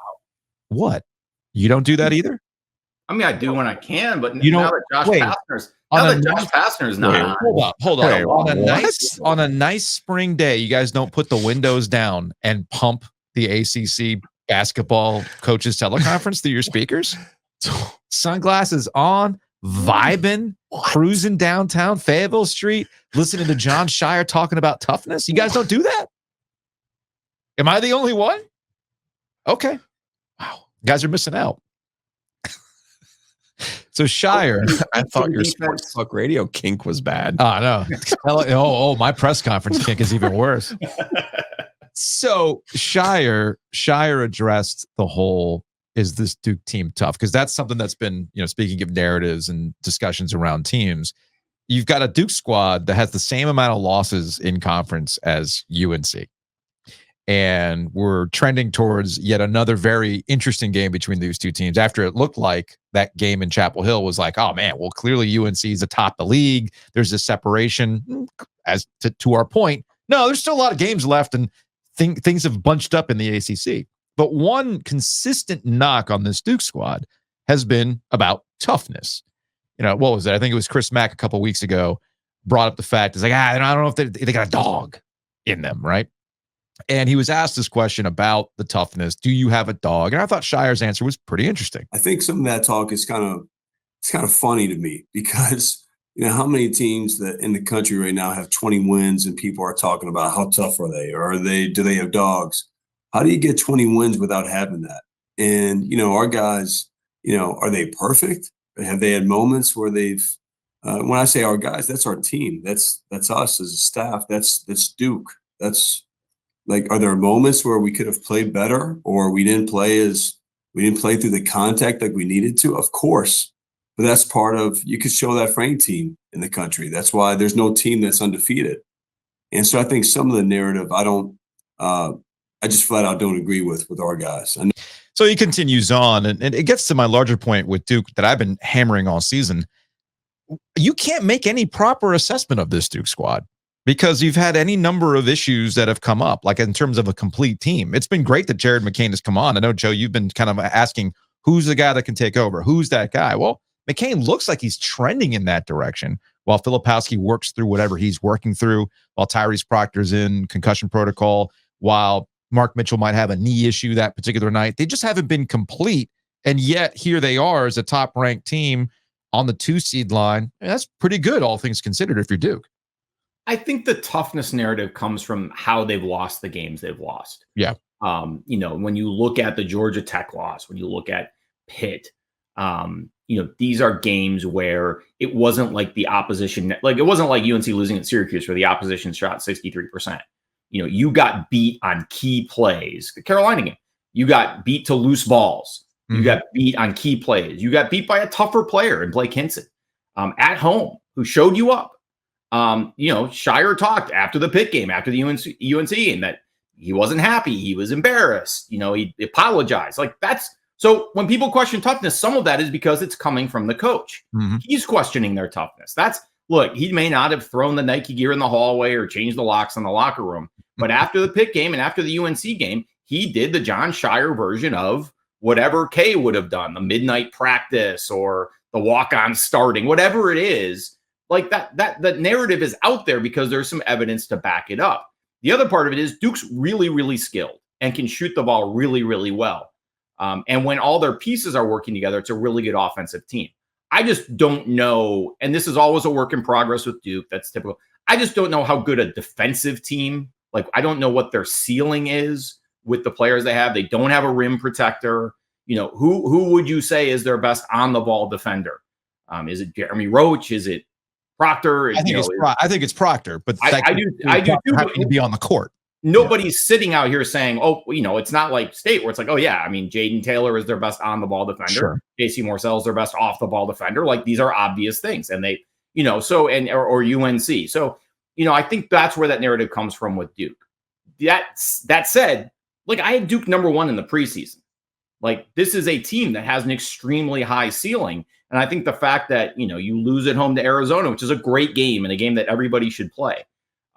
Speaker 1: What? You don't do that either?
Speaker 4: I mean, I do when I can, but
Speaker 1: You
Speaker 4: now
Speaker 1: don't-
Speaker 4: that
Speaker 1: wait.
Speaker 4: Josh Pastner's not on.
Speaker 1: Hold on.
Speaker 2: Wait,
Speaker 1: On a nice spring day, you guys don't put the windows down and pump the ACC basketball coaches teleconference through your speakers? Sunglasses on, vibing, cruising downtown Fayetteville Street, listening to John Shire talking about toughness. You guys don't do that? Am I the only one? Okay. Wow. You guys are missing out. So Shire,
Speaker 2: I thought your sports talk radio kink was bad.
Speaker 1: oh no. My press conference kink is even worse. So Shire addressed the whole, is this Duke team tough? Because that's something that's been, speaking of narratives and discussions around teams, you've got a Duke squad that has the same amount of losses in conference as UNC. And we're trending towards yet another very interesting game between these two teams, after it looked like that game in Chapel Hill was like, oh man, well, clearly UNC is atop the league. There's this separation. As to our point, no, there's still a lot of games left, and things have bunched up in the ACC. But one consistent knock on this Duke squad has been about toughness. What was it? I think it was Chris Mack a couple weeks ago brought up the fact, it's like, I don't know if they got a dog in them, right? And he was asked this question about the toughness. Do you have a dog? And I thought Shire's answer was pretty interesting.
Speaker 5: I think some of that talk is kind of funny to me, because how many teams that in the country right now have 20 wins, and people are talking about how tough are they, or do they have dogs? How do you get 20 wins without having that? And our guys, are they perfect? Have they had moments where they've? When I say our guys, that's our team. That's us as a staff. That's Duke. That's. Like, are there moments where we could have played better, or we didn't play through the contact like we needed to? Of course. But that's part of, you could show that for any team in the country. That's why there's no team that's undefeated. And so I think some of the narrative, I just flat out don't agree with our guys.
Speaker 1: So he continues on, and it gets to my larger point with Duke that I've been hammering all season. You can't make any proper assessment of this Duke squad, because you've had any number of issues that have come up, like in terms of a complete team. It's been great that Jared McCain has come on. I know, Joe, you've been kind of asking, who's the guy that can take over? Who's that guy? Well, McCain looks like he's trending in that direction, while Filipowski works through whatever he's working through, while Tyrese Proctor's in concussion protocol, while Mark Mitchell might have a knee issue that particular night. They just haven't been complete. And yet here they are as a top-ranked team on the 2 seed line. And that's pretty good, all things considered, if you're Duke.
Speaker 4: I think the toughness narrative comes from how they've lost the games they've lost.
Speaker 1: Yeah.
Speaker 4: When you look at the Georgia Tech loss, when you look at Pitt, these are games where it wasn't like the opposition, like it wasn't like UNC losing at Syracuse where the opposition shot 63%. You got beat on key plays. The Carolina game, you got beat to loose balls. You got beat on key plays. You got beat by a tougher player in Blake Hinson at home who showed you up. Shire talked after the Pitt game, after the UNC game, that he wasn't happy. He was embarrassed. He apologized. So when people question toughness, some of that is because it's coming from the coach. He's questioning their toughness. Look, he may not have thrown the Nike gear in the hallway or changed the locks in the locker room, but after the Pitt game and after the UNC game, he did the John Shire version of whatever K would have done, the midnight practice or the walk-on starting, whatever it is. Like that narrative is out there because there's some evidence to back it up. The other part of it is Duke's really, really skilled and can shoot the ball really, really well. And when all their pieces are working together, it's a really good offensive team. I just don't know, and this is always a work in progress with Duke. That's typical. I just don't know how good a defensive team, like I don't know what their ceiling is with the players they have. They don't have a rim protector. Who would you say is their best on the ball defender? Is it Jeremy Roach? Is it Proctor?
Speaker 1: I think it's Proctor, but
Speaker 4: I do too.
Speaker 1: Happy to be on the court.
Speaker 4: Nobody's sitting out here saying, it's not like State where it's like, Jaden Taylor is their best on the ball defender.
Speaker 1: Sure.
Speaker 4: JC Morcell is their best off the ball defender. Like these are obvious things. And they, or UNC. So, I think that's where that narrative comes from with Duke. That said, like I had Duke number 1 in the preseason. Like this is a team that has an extremely high ceiling. And I think the fact that, you lose at home to Arizona, which is a great game and a game that everybody should play.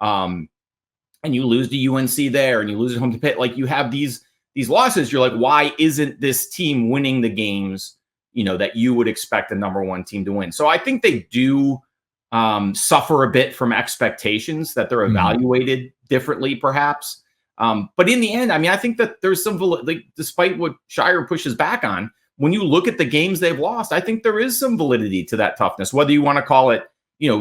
Speaker 4: And you lose to UNC there and you lose at home to Pitt. Like you have these losses. You're like, why isn't this team winning the games, that you would expect a number 1 team to win? So I think they do suffer a bit from expectations that they're evaluated differently, perhaps. But in the end, I think that there's some, despite what Shire pushes back on, when you look at the games they've lost, I think there is some validity to that toughness, whether you want to call it,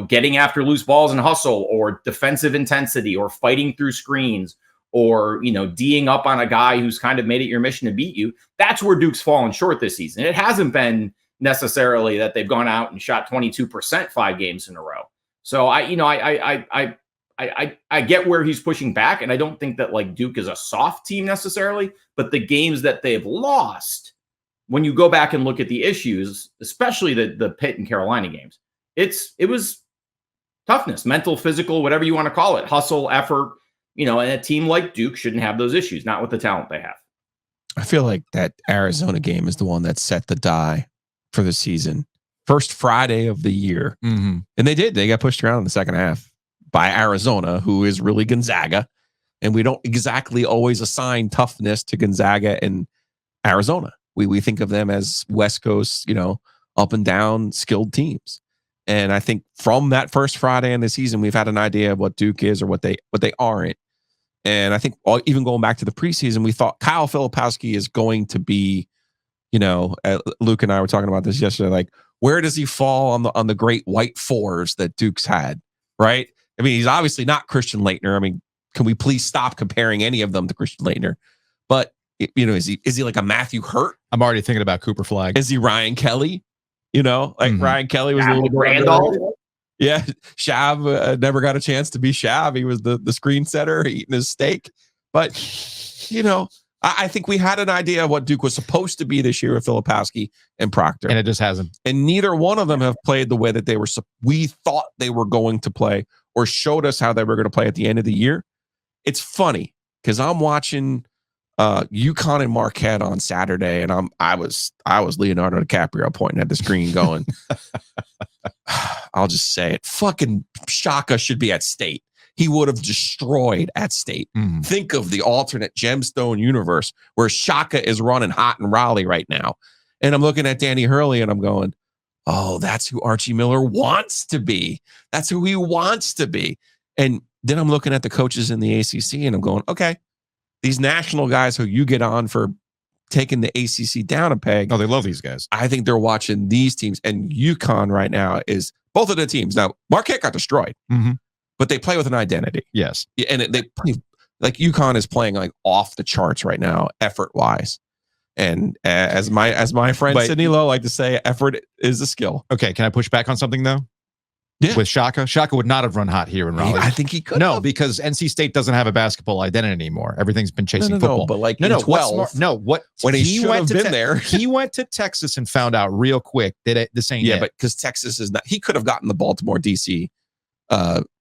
Speaker 4: getting after loose balls and hustle or defensive intensity or fighting through screens or, D'ing up on a guy who's kind of made it your mission to beat you. That's where Duke's fallen short this season. It hasn't been necessarily that they've gone out and shot 22% 5 games in a row. So I get where he's pushing back. And I don't think that like Duke is a soft team necessarily, but the games that they've lost, when you go back and look at the issues, especially the Pitt and Carolina games, it was toughness, mental, physical, whatever you want to call it, hustle, effort, and a team like Duke shouldn't have those issues, not with the talent they have.
Speaker 2: I feel like that Arizona game is the one that set the die for the season. First Friday of the year. And they got pushed around in the second half by Arizona, who is really Gonzaga. And we don't exactly always assign toughness to Gonzaga and Arizona. We think of them as West Coast, up and down skilled teams. And I think from that first Friday in the season, we've had an idea of what Duke is or what they aren't. And I think even going back to the preseason, we thought Kyle Filipowski is going to be, Luke and I were talking about this yesterday. Like, where does he fall on the great white fours that Duke's had? Right? He's obviously not Christian Laettner. Can we please stop comparing any of them to Christian Laettner? But is he like a Matthew Hurt?
Speaker 1: I'm already thinking about Cooper Flagg.
Speaker 2: Is he Ryan Kelly? Ryan Kelly was a little
Speaker 4: Randolph.
Speaker 2: Yeah, Shav never got a chance to be Shav. He was the screen setter eating his steak. But, I think we had an idea of what Duke was supposed to be this year with Filipowski and Proctor.
Speaker 1: And it just hasn't.
Speaker 2: And neither one of them have played the way that we thought they were going to play or showed us how they were going to play at the end of the year. It's funny because I'm watching UConn and Marquette on Saturday, and I was Leonardo DiCaprio pointing at the screen going, I'll just say it. Fucking Shaka should be at State. He would have destroyed at State. Think of the alternate gemstone universe where Shaka is running hot in Raleigh right now. And I'm looking at Danny Hurley and I'm going, oh, that's who Archie Miller wants to be. That's who he wants to be. And then I'm looking at the coaches in the ACC and I'm going, okay, these national guys who you get on for taking the ACC down a peg.
Speaker 1: Oh, they love these guys.
Speaker 2: I think they're watching these teams. And UConn right now is both of the teams. Now, Marquette got destroyed. but they play with an identity.
Speaker 1: Yes.
Speaker 2: And they play like UConn is playing like off the charts right now, effort wise. And as my friend
Speaker 1: But-
Speaker 2: Sidney Lowe like to say, effort is a skill.
Speaker 1: Okay. Can I push back on something though?
Speaker 2: Yeah.
Speaker 1: With Shaka. Shaka would not have run hot here in Raleigh.
Speaker 2: I think he could.
Speaker 1: No, because NC State doesn't have a basketball identity anymore. Everything's been chasing football.
Speaker 2: but like
Speaker 1: No,
Speaker 2: in
Speaker 1: no,
Speaker 2: 12, when he should have been there.
Speaker 1: He went to Texas and found out real quick that this ain't
Speaker 2: Yeah,
Speaker 1: it.
Speaker 2: but because Texas is not, he could have gotten the Baltimore DC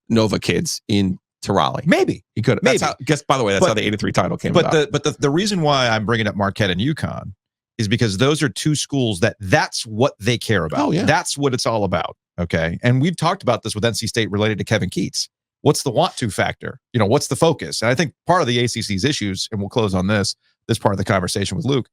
Speaker 2: Nova kids in to Raleigh.
Speaker 1: Maybe.
Speaker 2: He could have.
Speaker 1: Maybe.
Speaker 2: By the way, that's how the 83 title came about.
Speaker 1: But the reason why I'm bringing up Marquette and UConn is because those are two schools that's what they care about.
Speaker 2: Oh, yeah.
Speaker 1: That's what it's all about. Okay. And we've talked about this with NC State related to Kevin Keats. What's the want to factor? What's the focus? And I think part of the ACC's issues, and we'll close on this part of the conversation with Luke.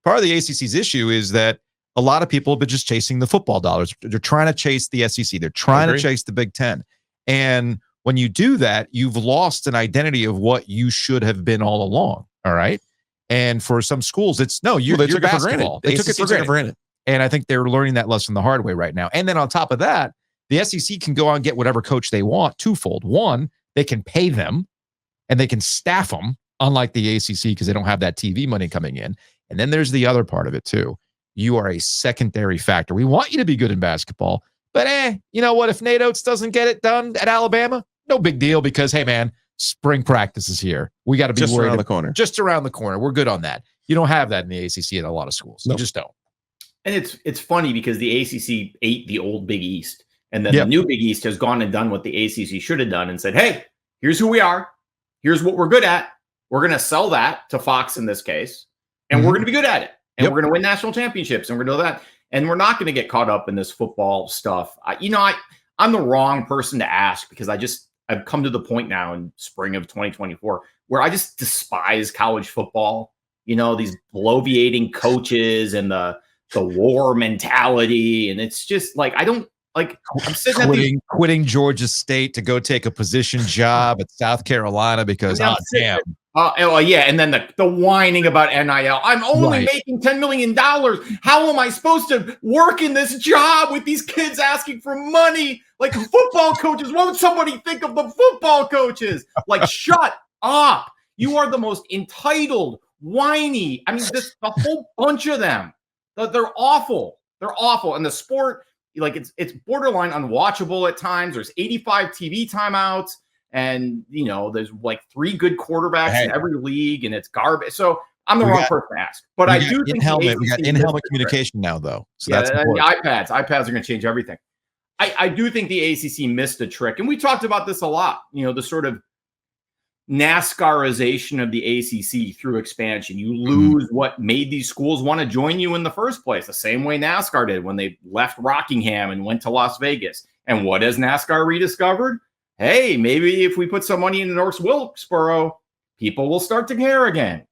Speaker 1: Part of the ACC's issue is that a lot of people have been just chasing the football dollars. They're trying to chase the SEC. They're trying to chase the Big Ten. And when you do that, you've lost an identity of what you should have been all along. All right. And for some schools, it's you're basketball. They took it for granted. And I think they're learning that lesson the hard way right now. And then on top of that, the SEC can go out and get whatever coach they want twofold. One, they can pay them and they can staff them, unlike the ACC, because they don't have that TV money coming in. And then there's the other part of it too. You are a secondary factor. We want you to be good in basketball, but you know what? If Nate Oates doesn't get it done at Alabama, no big deal, because hey man, spring practice is here. We got to be
Speaker 2: just
Speaker 1: worried
Speaker 2: around the corner.
Speaker 1: Just around the corner. We're good on that. You don't have that in the ACC in a lot of schools. You just don't.
Speaker 4: And it's funny because the ACC ate the old Big East, and then the new Big East has gone and done what the ACC should have done and said, hey, here's who we are. Here's what we're good at. We're going to sell that to Fox in this case, and we're going to be good at it. And we're going to win national championships, and we're going to do that. And we're not going to get caught up in this football stuff. I'm the wrong person to ask because I've come to the point now in spring of 2024 where I just despise college football. These bloviating coaches and the war mentality. And it's just like, I don't like, I'm sitting
Speaker 1: quitting Georgia State to go take a position job at South Carolina because, damn.
Speaker 4: And then the whining about NIL. I'm only making $10 million. How am I supposed to work in this job with these kids asking for money? Like football coaches, what would somebody think of the football coaches? Like, shut up. You are the most entitled, whiny. I mean, the whole bunch of them. They're awful. They're awful. And the sport, like it's borderline unwatchable at times. There's 85 TV timeouts. And, there's like 3 good quarterbacks in every league, and it's garbage. So I'm the wrong person to ask. But I do think
Speaker 1: we got in-helmet communication now, though. So that's
Speaker 4: and the iPads are going to change everything. I do think the ACC missed a trick. And we talked about this a lot, the sort of NASCARization of the ACC through expansion. You lose what made these schools want to join you in the first place, the same way NASCAR did when they left Rockingham and went to Las Vegas. And what has NASCAR rediscovered? Hey, maybe if we put some money into North Wilkesboro, people will start to care again.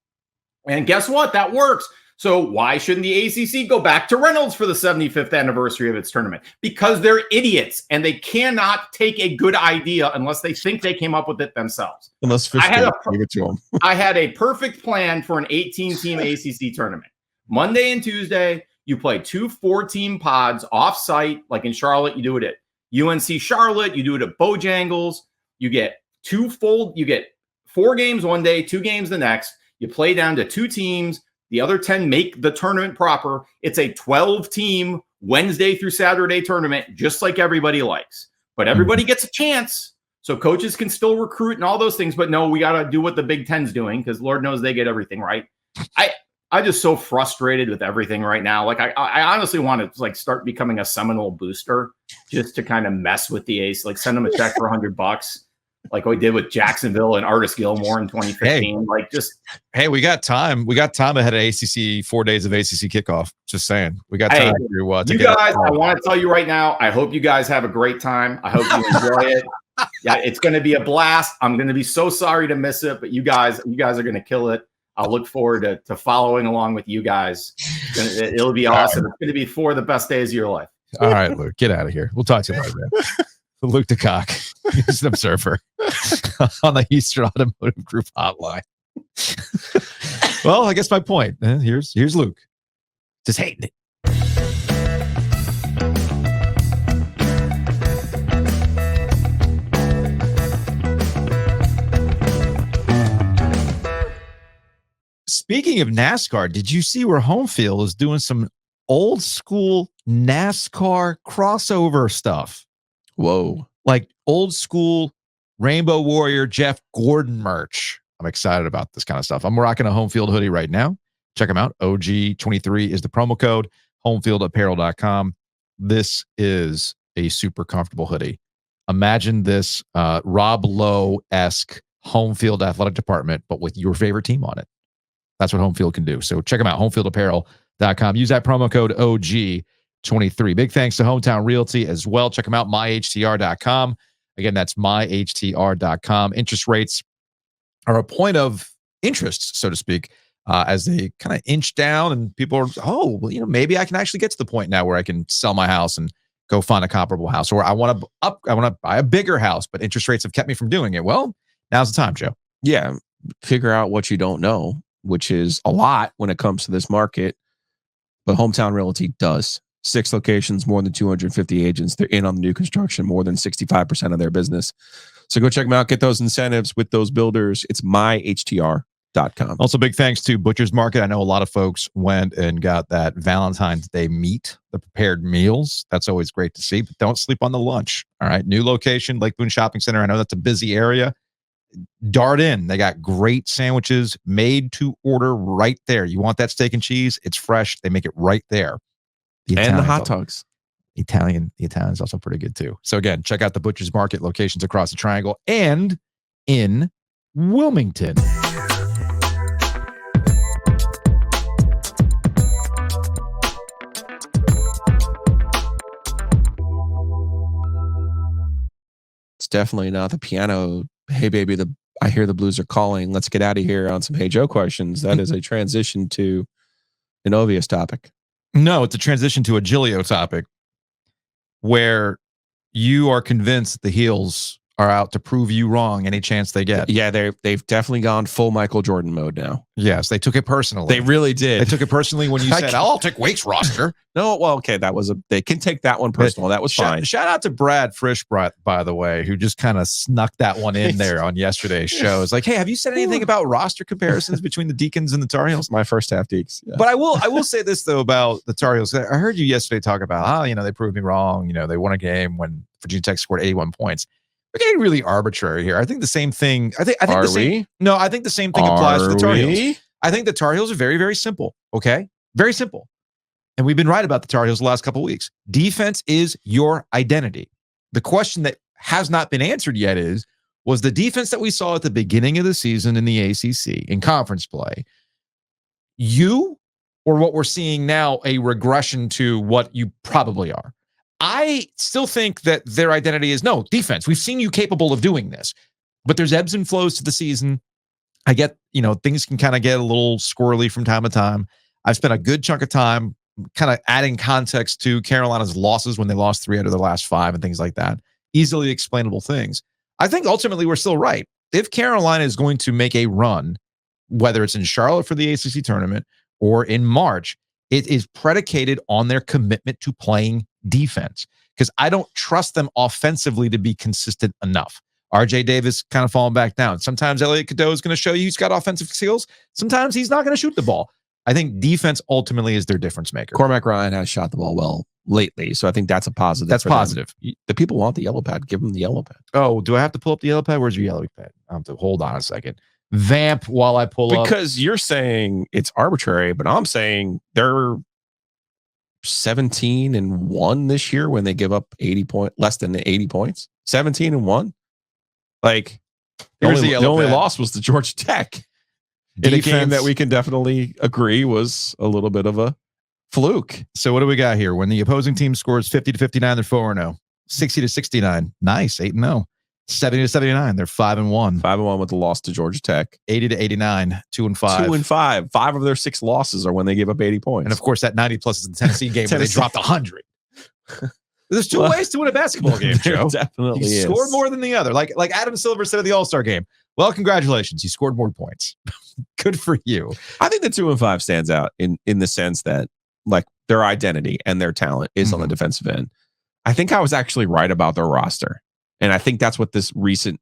Speaker 4: And guess what? That works. So why shouldn't the ACC go back to Reynolds for the 75th anniversary of its tournament? Because they're idiots and they cannot take a good idea unless they think they came up with it themselves.
Speaker 2: Unless Fish give it to them.
Speaker 4: I had a perfect plan for an 18-team ACC tournament. Monday and Tuesday, you play 2 4-team pods off-site, like in Charlotte, you do it at UNC Charlotte, you do it at Bojangles. You get 4 games one day, 2 games the next. You play down to 2 teams. The other 10 make the tournament proper. It's a 12-team Wednesday through Saturday tournament, just like everybody likes. But everybody gets a chance. So coaches can still recruit and all those things. But no, we got to do what the Big Ten's doing because Lord knows they get everything right. I'm just so frustrated with everything right now. Like I honestly want to start becoming a Seminole booster just to kind of mess with the Ace. Like send them a check for $100, like we did with Jacksonville and Artis Gilmore in 2015.
Speaker 1: Hey, we got time. We got time ahead of ACC 4 days of ACC kickoff. Just saying, we got time.
Speaker 4: You guys, I want to tell you right now. I hope you guys have a great time. I hope you enjoy it. Yeah, it's going to be a blast. I'm going to be so sorry to miss it, but you guys are going to kill it. I'll look forward to following along with you guys. It'll be awesome. It's going to be 4 of the best days of your life.
Speaker 1: All right, Luke, get out of here. We'll talk to you later, man. Luke DeCock, he's an observer on the Eastern Automotive Group hotline. Well, I guess my point. Here's Luke. Just hating it. Speaking of NASCAR, did you see where Home Field is doing some old school NASCAR crossover stuff?
Speaker 2: Whoa.
Speaker 1: Like old school Rainbow Warrior Jeff Gordon merch. I'm excited about this kind of stuff. I'm rocking a Home Field hoodie right now. Check them out. OG23 is the promo code. Homefieldapparel.com. This is a super comfortable hoodie. Imagine this Rob Lowe-esque Home Field athletic department, but with your favorite team on it. That's what Home Field can do. So check them out, homefieldapparel.com. Use that promo code OG23. Big thanks to Hometown Realty as well. Check them out, myhtr.com. Again, that's myhtr.com. Interest rates are a point of interest, so to speak, as they kind of inch down and people are, maybe I can actually get to the point now where I can sell my house and go find a comparable house, or I want to buy a bigger house, but interest rates have kept me from doing it. Well, now's the time, Joe.
Speaker 2: Yeah. Figure out what you don't know, which is a lot when it comes to this market. But Hometown Realty does. 6 locations, more than 250 agents. They're in on the new construction, more than 65% of their business. So go check them out. Get those incentives with those builders. It's myhtr.com.
Speaker 1: Also, big thanks to Butcher's Market. I know a lot of folks went and got that Valentine's Day meat, the prepared meals. That's always great to see, but don't sleep on the lunch. All right. New location, Lake Boone Shopping Center. I know that's a busy area. Dart in. They got great sandwiches made to order right there. You want that steak and cheese? It's fresh. They make it right there.
Speaker 2: And the hot dogs.
Speaker 1: The Italian is also pretty good too. So again, check out the Butcher's Market locations across the triangle and in Wilmington.
Speaker 2: It's definitely not the piano. Hey, baby, I hear the blues are calling. Let's get out of here on some Hey Joe questions. That is a transition to an obvious topic.
Speaker 1: No, it's a transition to a Gilio topic where you are convinced that the heels are out to prove you wrong any chance they get.
Speaker 2: Yeah, they've definitely gone full Michael Jordan mode now.
Speaker 1: Yes, they took it personally.
Speaker 2: They really did.
Speaker 1: They took it personally when you said, I'll take Wake's roster.
Speaker 2: No, well, okay, they can take that one personal. That was fine.
Speaker 1: Shout out to Brad Frisch, by the way, who just kind of snuck that one in there on yesterday's show. It's like, hey, have you said anything about roster comparisons between the Deacons and the Tar Heels?
Speaker 2: My first half Deeks. Yeah.
Speaker 1: But I will say this though about the Tar Heels. I heard you yesterday talk about they proved me wrong. They won a game when Virginia Tech scored 81 points. We're getting really arbitrary here. I think the same thing. I think the same. No, I think the same thing applies to the Tar Heels. I think the Tar Heels are very, very simple. Okay, very simple. And we've been right about the Tar Heels the last couple of weeks. Defense is your identity. The question that has not been answered yet was the defense that we saw at the beginning of the season in the ACC in conference play, or what we're seeing now, a regression to what you probably are? I still think that their identity is defense. We've seen you capable of doing this, but there's ebbs and flows to the season. I get, things can kind of get a little squirrely from time to time. I've spent a good chunk of time kind of adding context to Carolina's losses when they lost 3 out of their last 5 and things like that. Easily explainable things. I think ultimately we're still right. If Carolina is going to make a run, whether it's in Charlotte for the ACC tournament or in March, it is predicated on their commitment to playing defense, because I don't trust them offensively to be consistent enough. RJ Davis kind of falling back down. Sometimes Elliot Cadeau is going to show you he's got offensive skills. Sometimes he's not going to shoot the ball. I think defense ultimately is their difference maker.
Speaker 2: Cormac Ryan has shot the ball well lately, so I think that's a positive.
Speaker 1: That's positive.
Speaker 2: The people want the yellow pad. Give them the yellow pad.
Speaker 1: Oh, do I have to pull up the yellow pad? Where's your yellow pad? I have to hold on a second. Vamp while I pull up.
Speaker 2: Because you're saying it's arbitrary, but I'm saying they're 17-1 this year when they give up less than 80 points. 17-1. Like the only loss was to Georgia Tech in a game that we can definitely agree was a little bit of a fluke.
Speaker 1: So what do we got here? When the opposing team scores 50 to 59, they're 4-0. 60 to 69, nice, 8-0. 70 to 79, they're 5-1.
Speaker 2: 5-1 with the loss to Georgia Tech.
Speaker 1: 80 to 89, 2-5.
Speaker 2: 2-5. 5 of their 6 losses are when they give up 80 points.
Speaker 1: And of course, that 90 plus is the Tennessee game where they dropped 100. There's two ways to win a basketball game, Joe.
Speaker 2: Definitely
Speaker 1: you scored more than the other. Like Adam Silver said at the All-Star game. Well, congratulations. You scored more points. Good for you.
Speaker 2: I think the 2-5 stands out in the sense that like their identity and their talent is on the defensive end. I think I was actually right about their roster. And I think that's what this recent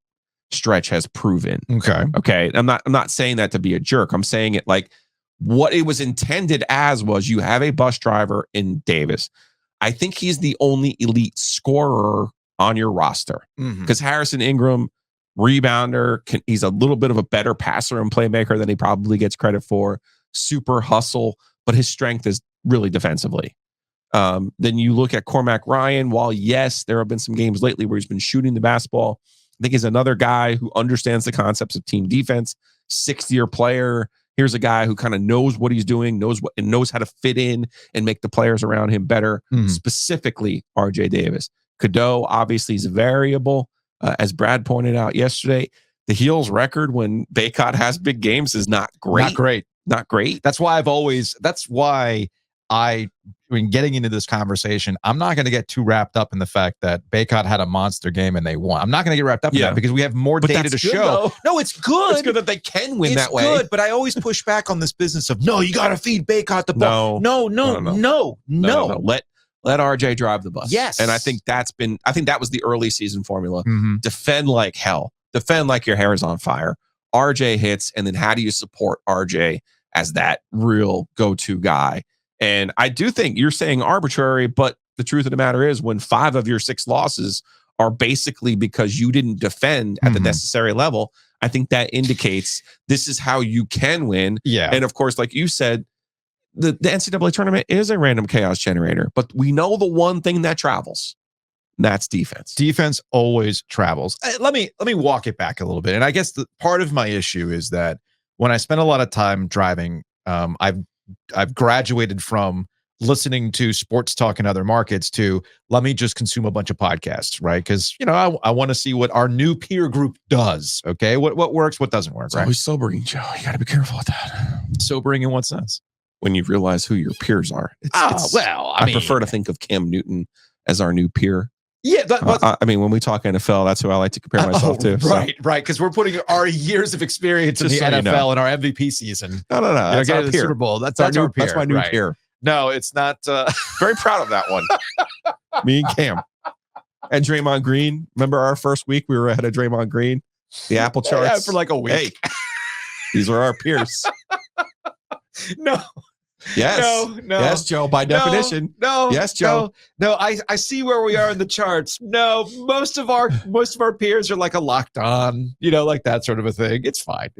Speaker 2: stretch has proven.
Speaker 1: Okay.
Speaker 2: I'm not saying that to be a jerk. I'm saying it like what it was intended as was you have a bus driver in Davis. I think he's the only elite scorer on your roster because Harrison Ingram, rebounder, he's a little bit of a better passer and playmaker than he probably gets credit for. Super hustle, but his strength is really defensively. Then you look at Cormac Ryan. While yes, there have been some games lately where he's been shooting the basketball, I think he's another guy who understands the concepts of team defense. 6th-year player. Here's a guy who kind of knows what he's doing, knows how to fit in and make the players around him better. Specifically, RJ Davis. Cadeau obviously is a variable. As Brad pointed out yesterday, the Heels record when Bacot has big games is not great. Not great.
Speaker 1: That's why when getting into this conversation, I'm not going to get too wrapped up in the fact that Bacot had a monster game and they won. I'm not going to get wrapped up in that because we have more data to show. No, it's good.
Speaker 2: It's good that they can win that way.
Speaker 1: It's good, but I always push back on this business of, no, you got to feed Bacot the ball. No.
Speaker 2: Let RJ drive the bus.
Speaker 1: Yes.
Speaker 2: And I think that was the early season formula. Defend like hell. Defend like your hair is on fire. RJ hits, and then how do you support RJ as that real go-to guy? And I do think you're saying arbitrary, but the truth of the matter is when 5 of your 6 losses are basically because you didn't defend at the necessary level, I think that indicates this is how you can win.
Speaker 1: Yeah.
Speaker 2: And of course, like you said, the NCAA tournament is a random chaos generator, but we know the one thing that travels. That's defense.
Speaker 1: Defense always travels. Let me walk it back a little bit. And I guess the part of my issue is that when I spend a lot of time driving, I've graduated from listening to sports talk in other markets to let me just consume a bunch of podcasts, right? Because I want to see what our new peer group does. Okay, what works, what doesn't work.
Speaker 2: It's always sobering, Joe. You got to be careful with that.
Speaker 1: Sobering in what sense?
Speaker 2: When you realize who your peers are.
Speaker 1: I
Speaker 2: prefer to think of Cam Newton as our new peer.
Speaker 1: Yeah,
Speaker 2: I mean, when we talk NFL, that's who I like to compare myself to.
Speaker 1: Right, because we're putting our years of experience in the NFL and our MVP season.
Speaker 2: No. That's our
Speaker 1: peer.
Speaker 2: peer.
Speaker 1: Super Bowl. That's our peer.
Speaker 2: That's my new peer.
Speaker 1: No, it's not.
Speaker 2: Very proud of that one. Me and Cam. And Draymond Green. Remember our first week? We were ahead of Draymond Green. The Apple charts.
Speaker 1: Yeah, for like a week.
Speaker 2: Hey, these are our peers.
Speaker 1: No.
Speaker 2: Yes.
Speaker 1: No.
Speaker 2: Yes, Joe, by definition.
Speaker 1: No.
Speaker 2: Yes, Joe.
Speaker 1: No, I see where we are in the charts. No, most of our peers are like a locked on, like that sort of a thing. It's fine.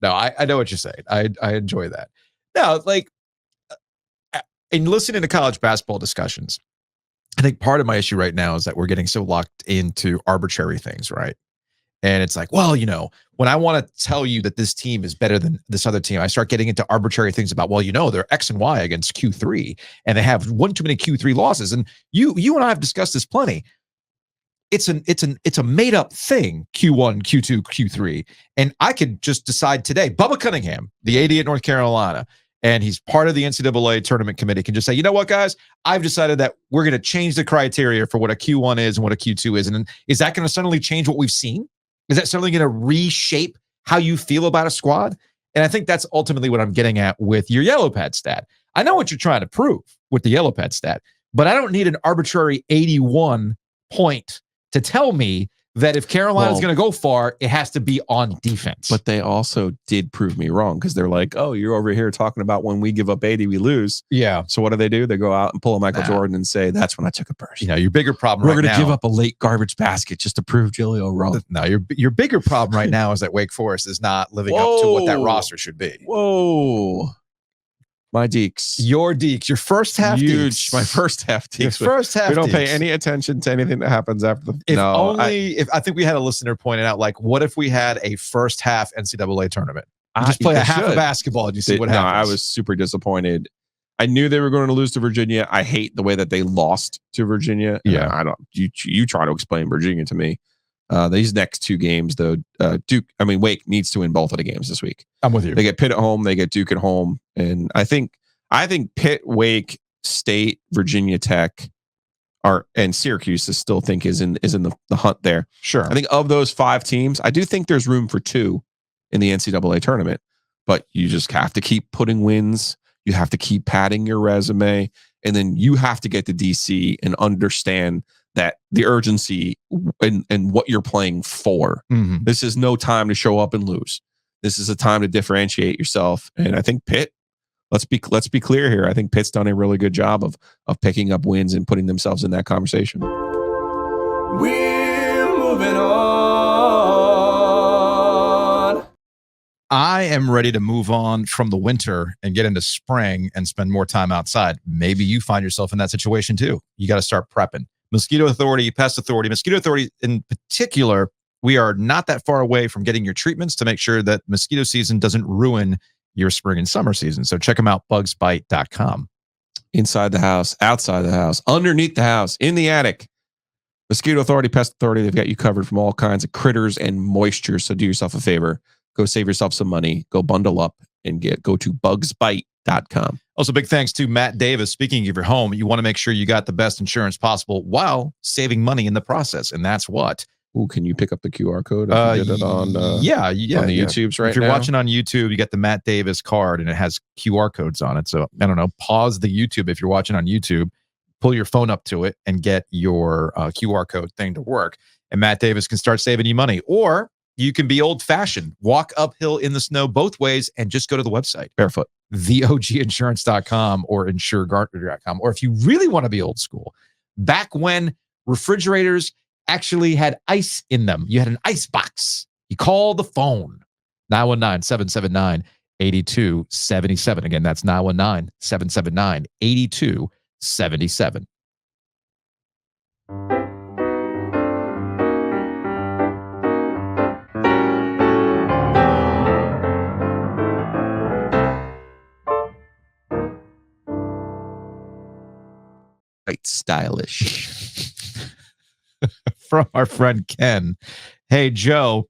Speaker 1: No, I know what you're saying. I enjoy that. No, like in listening to college basketball discussions, I think part of my issue right now is that we're getting so locked into arbitrary things, right? And it's like, well, when I want to tell you that this team is better than this other team, I start getting into arbitrary things about, well, they're X and Y against Q3, and they have one too many Q3 losses. And you and I have discussed this plenty. It's a made up thing, Q1, Q2, Q3. And I could just decide today, Bubba Cunningham, the AD at North Carolina, and he's part of the NCAA tournament committee, can just say, you know what, guys, I've decided that we're going to change the criteria for what a Q1 is and what a Q2 is. And is that going to suddenly change what we've seen? Is that certainly going to reshape how you feel about a squad? And I think that's ultimately what I'm getting at with your yellow pad stat. I know what you're trying to prove with the yellow pad stat, but I don't need an arbitrary 81 point to tell me that if Carolina's going to go far, it has to be on defense.
Speaker 2: But they also did prove me wrong because they're like, oh, you're over here talking about when we give up 80, we lose.
Speaker 1: Yeah.
Speaker 2: So what do? They go out and pull a Michael Jordan and say, that's when I took a burst.
Speaker 1: Your bigger problem
Speaker 2: We're going to give up a late garbage basket just to prove Julio wrong.
Speaker 1: No, your bigger problem right now is that Wake Forest is not living up to what that roster should be.
Speaker 2: Whoa. My Deeks.
Speaker 1: Your Deeks. Your first half
Speaker 2: Huge.
Speaker 1: Deeks.
Speaker 2: My first half Deeks.
Speaker 1: Your first half
Speaker 2: We don't pay
Speaker 1: Deeks.
Speaker 2: any attention to anything that happens after the...
Speaker 1: If I think we had a listener pointed out, like, what if we had a first half NCAA tournament? You just play a half of basketball and you see what happens.
Speaker 2: I was super disappointed. I knew they were going to lose to Virginia. I hate the way that they lost to Virginia.
Speaker 1: Yeah.
Speaker 2: I don't... You try to explain Virginia to me. These next 2 games, though, Wake needs to win both of the games this week.
Speaker 1: I'm with you.
Speaker 2: They get Pitt at home, they get Duke at home, and I think Pitt, Wake, State, Virginia Tech, and Syracuse I still think is in the hunt there.
Speaker 1: Sure.
Speaker 2: I think of those 5 teams, I do think there's room for 2 in the NCAA tournament, but you just have to keep putting wins. You have to keep padding your resume, and then you have to get to DC and understand that the urgency and what you're playing for.
Speaker 1: Mhm.
Speaker 2: This is no time to show up and lose. This is a time to differentiate yourself. And I think Pitt, let's be clear here. I think Pitt's done a really good job of picking up wins and putting themselves in that conversation.
Speaker 3: We're moving on.
Speaker 1: I am ready to move on from the winter and get into spring and spend more time outside. Maybe you find yourself in that situation too. You got to start prepping. Mosquito Authority, Pest Authority, Mosquito Authority in particular, we are not that far away from getting your treatments to make sure that mosquito season doesn't ruin your spring and summer season. So check them out, bugsbite.com.
Speaker 2: Inside the house, outside the house, underneath the house, in the attic. Mosquito Authority, Pest Authority, they've got you covered from all kinds of critters and moisture. So do yourself a favor. Go save yourself some money. Go bundle up and go to bugsbite.com.
Speaker 1: Also, big thanks to Matt Davis. Speaking of your home, you want to make sure you got the best insurance possible while saving money in the process. And that's what.
Speaker 2: Ooh, can you pick up the QR code? If you did it on, on the YouTubes right now.
Speaker 1: If you're watching on YouTube, you get the Matt Davis card and it has QR codes on it. So I don't know, pause the YouTube if you're watching on YouTube, pull your phone up to it and get your QR code thing to work. And Matt Davis can start saving you money. Or you can be old-fashioned, walk uphill in the snow both ways and just go to the website.
Speaker 2: Barefoot.
Speaker 1: theoginsurance.com or insuregartner.com. Or if you really want to be old school, back when refrigerators actually had ice in them, you had an ice box. You call the phone, 919-779-8277. Again, that's 919-779-8277.
Speaker 2: Quite stylish.
Speaker 1: From our friend Ken. Hey, Joe,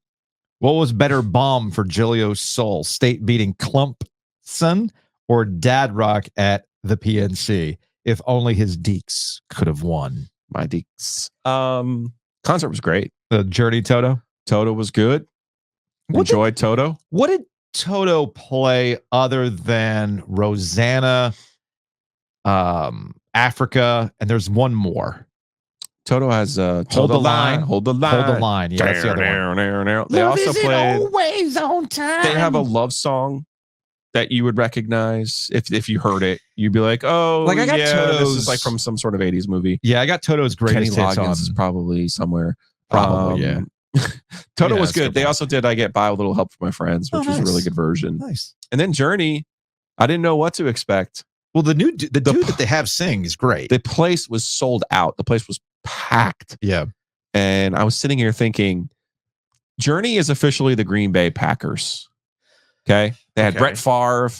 Speaker 1: what was better bomb for Gilio's soul? State beating Clumpson or Dad Rock at the PNC? If only his Deeks could have won.
Speaker 2: My Deeks. Concert was great.
Speaker 1: The Journey Toto?
Speaker 2: Toto was good. Enjoyed Toto.
Speaker 1: What did Toto play other than Rosanna, Africa, and there's one more?
Speaker 2: Toto has
Speaker 1: Hold the Line.
Speaker 2: Hold the Line.
Speaker 1: Hold the Line. Yeah, that's the other one.
Speaker 2: They also played.
Speaker 1: Always on time.
Speaker 2: They have a love song that you would recognize if you heard it. You'd be like, oh,
Speaker 1: like I got
Speaker 2: Toto's. This is
Speaker 1: Toto's
Speaker 2: like from some sort of 80s movie.
Speaker 1: Yeah, I got Toto's greatest
Speaker 2: Kenny
Speaker 1: hits on.
Speaker 2: Loggins is probably somewhere.
Speaker 1: Probably, yeah.
Speaker 2: Toto
Speaker 1: Yeah,
Speaker 2: was
Speaker 1: that's
Speaker 2: good.
Speaker 1: good
Speaker 2: They
Speaker 1: point.
Speaker 2: also did I Get By with a Little Help from My Friends, which was a really good version.
Speaker 1: Nice.
Speaker 2: And then Journey, I didn't know what to expect.
Speaker 1: Well, the dude that they have sing is great.
Speaker 2: The place was sold out. The place was packed.
Speaker 1: Yeah.
Speaker 2: And I was sitting here thinking, Journey is officially the Green Bay Packers. Okay. They had Brett Favre.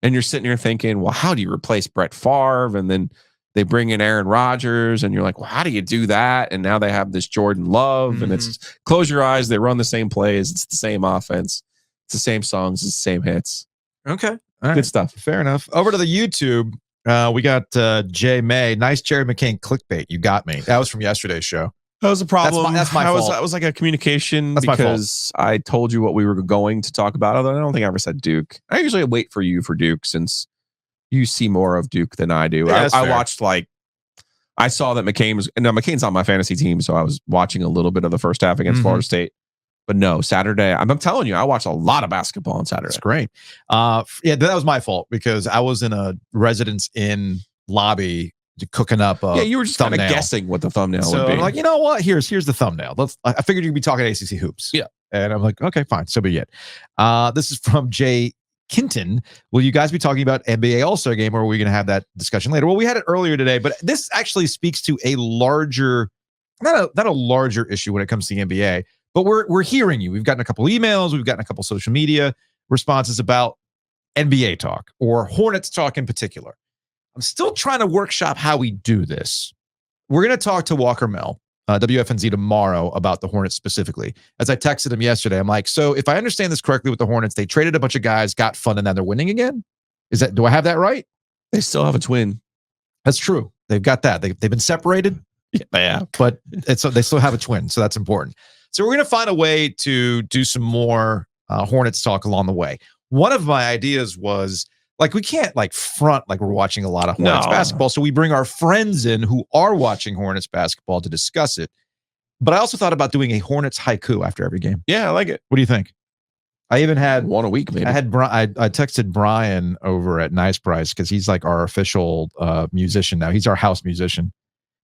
Speaker 2: And you're sitting here thinking, well, how do you replace Brett Favre? And then they bring in Aaron Rodgers. And you're like, well, how do you do that? And now they have this Jordan Love. And it's close your eyes. They run the same plays. It's the same offense. It's the same songs. It's the same hits.
Speaker 1: Okay. All right.
Speaker 2: Good stuff.
Speaker 1: Fair enough. Over to the YouTube. We got Jay May. Nice Jerry McCain clickbait. You got me. That was from yesterday's show.
Speaker 2: That was a problem.
Speaker 1: That's my fault.
Speaker 2: That was like a communication
Speaker 1: That's my fault.
Speaker 2: because I told you what we were going to talk about. Although I don't think I ever said Duke. I usually wait for you for Duke since you see more of Duke than I do.
Speaker 1: Yeah,
Speaker 2: I watched I saw that McCain's on my fantasy team, so I was watching a little bit of the first half against Florida State. But no, Saturday, I'm telling you, I watched a lot of basketball on Saturday.
Speaker 1: That's great. Yeah, that was my fault because I was in a Residence Inn lobby cooking up a
Speaker 2: you were just kind of
Speaker 1: thumbnail.
Speaker 2: guessing what the thumbnail would
Speaker 1: So
Speaker 2: be.
Speaker 1: I'm like, you know what? Here's the thumbnail. I figured you'd be talking ACC hoops.
Speaker 2: Yeah.
Speaker 1: And I'm like, okay, fine. So be it. This is from Jay Kinton. Will you guys be talking about NBA All-Star Game, or are we going to have that discussion later? Well, we had it earlier today, but this actually speaks to a larger, not a larger issue when it comes to the NBA, but we're hearing you. We've gotten a couple emails, we've gotten a couple social media responses about NBA talk or Hornets talk in particular. I'm still trying to workshop how we do this. We're going to talk to Walker Mel, WFNZ, tomorrow about the Hornets specifically. As I texted him yesterday, I'm like, so if I understand this correctly with the Hornets, they traded a bunch of guys, got fun, and now they're winning again? Do I have that right?
Speaker 2: They still have a twin.
Speaker 1: That's true. They've got that. They've been separated.
Speaker 2: Yeah.
Speaker 1: But they still have a twin, so that's important. So we're going to find a way to do some more Hornets talk along the way. One of my ideas was Like we can't like front like we're watching a lot of Hornets
Speaker 2: No.
Speaker 1: basketball. So we bring our friends in who are watching Hornets basketball to discuss it. But I also thought about doing a Hornets haiku after every game.
Speaker 2: Yeah, I like it.
Speaker 1: What do you think? I even had
Speaker 2: One a week, maybe.
Speaker 1: I texted Brian over at Nice Price because he's like our official musician now. He's our house musician,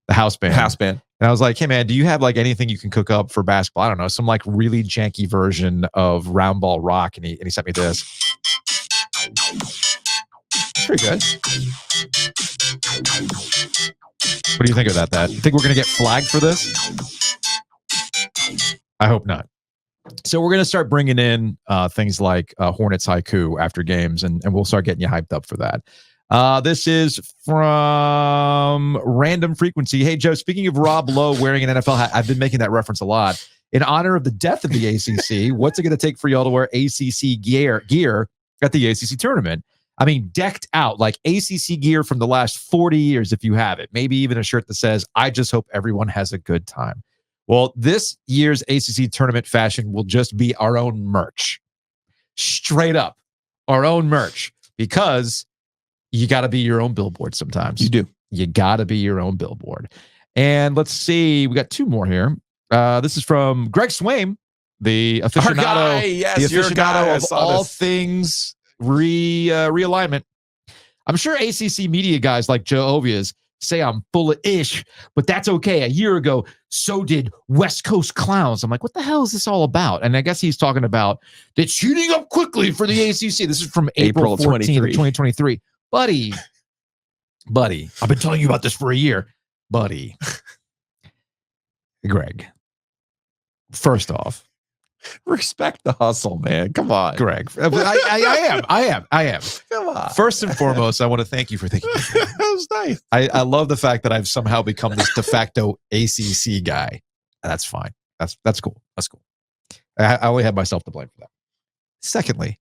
Speaker 1: the house band.
Speaker 2: House band.
Speaker 1: And I was like, hey man, do you have like anything you can cook up for basketball? I don't know, some like really janky version of Round Ball Rock. And he sent me this. Pretty good. What do you think of that? You think we're gonna get flagged for this? I hope not. So we're gonna start bringing in things like Hornets haiku after games, and we'll start getting you hyped up for that. This is from Random Frequency. Hey, Joe, speaking of Rob Lowe wearing an NFL hat, I've been making that reference a lot. In honor of the death of the ACC, what's it going to take for y'all to wear ACC gear at the ACC tournament? I mean, decked out like ACC gear from the last 40 years if you have it. Maybe even a shirt that says, I just hope everyone has a good time. Well, this year's ACC tournament fashion will just be our own merch. Straight up, our own merch. Because you got to be your own billboard sometimes.
Speaker 2: You do.
Speaker 1: You got to be your own billboard. And let's see. We got two more here. This is from Greg Swaim, the aficionado,
Speaker 2: Yes,
Speaker 1: the aficionado of all things realignment. I'm sure ACC media guys like Joe Ovias say I'm full of ish, but that's okay. A year ago, so did West Coast Clowns. I'm like, what the hell is this all about? And I guess he's talking about it's heating up quickly for the ACC. This is from April 14th of 2023. Buddy, I've been telling you about this for a year. Buddy. Greg, first off,
Speaker 2: respect the hustle, man. Come on.
Speaker 1: Greg. I am.
Speaker 2: Come on.
Speaker 1: First and foremost, I want to thank you for thinking.
Speaker 2: That was nice.
Speaker 1: I love the fact that I've somehow become this de facto ACC guy. That's fine. That's cool. That's cool. I only have myself to blame for that. Secondly,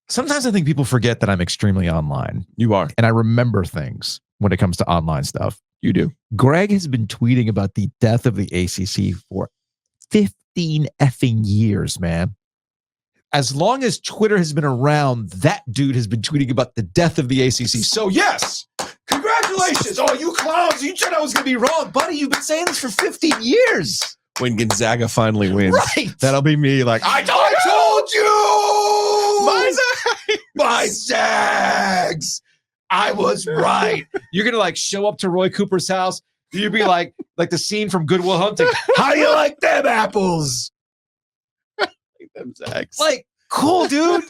Speaker 1: sometimes I think people forget that I'm extremely online.
Speaker 2: You are.
Speaker 1: And I remember things when it comes to online stuff.
Speaker 2: You do.
Speaker 1: Greg has been tweeting about the death of the ACC for 15 effing years, man. As long as Twitter has been around, that dude has been tweeting about the death of the ACC. So yes, congratulations. Oh, you clowns. You said I was going to be wrong. Buddy, you've been saying this for 15 years.
Speaker 2: When Gonzaga finally wins,
Speaker 1: right?
Speaker 2: That'll be me like,
Speaker 1: I told you! My Zags! I was right. You're going to like show up to Roy Cooper's house. You'd be like the scene from Good Will Hunting. How do you like them apples?
Speaker 2: them Zags.
Speaker 1: Like, cool, dude.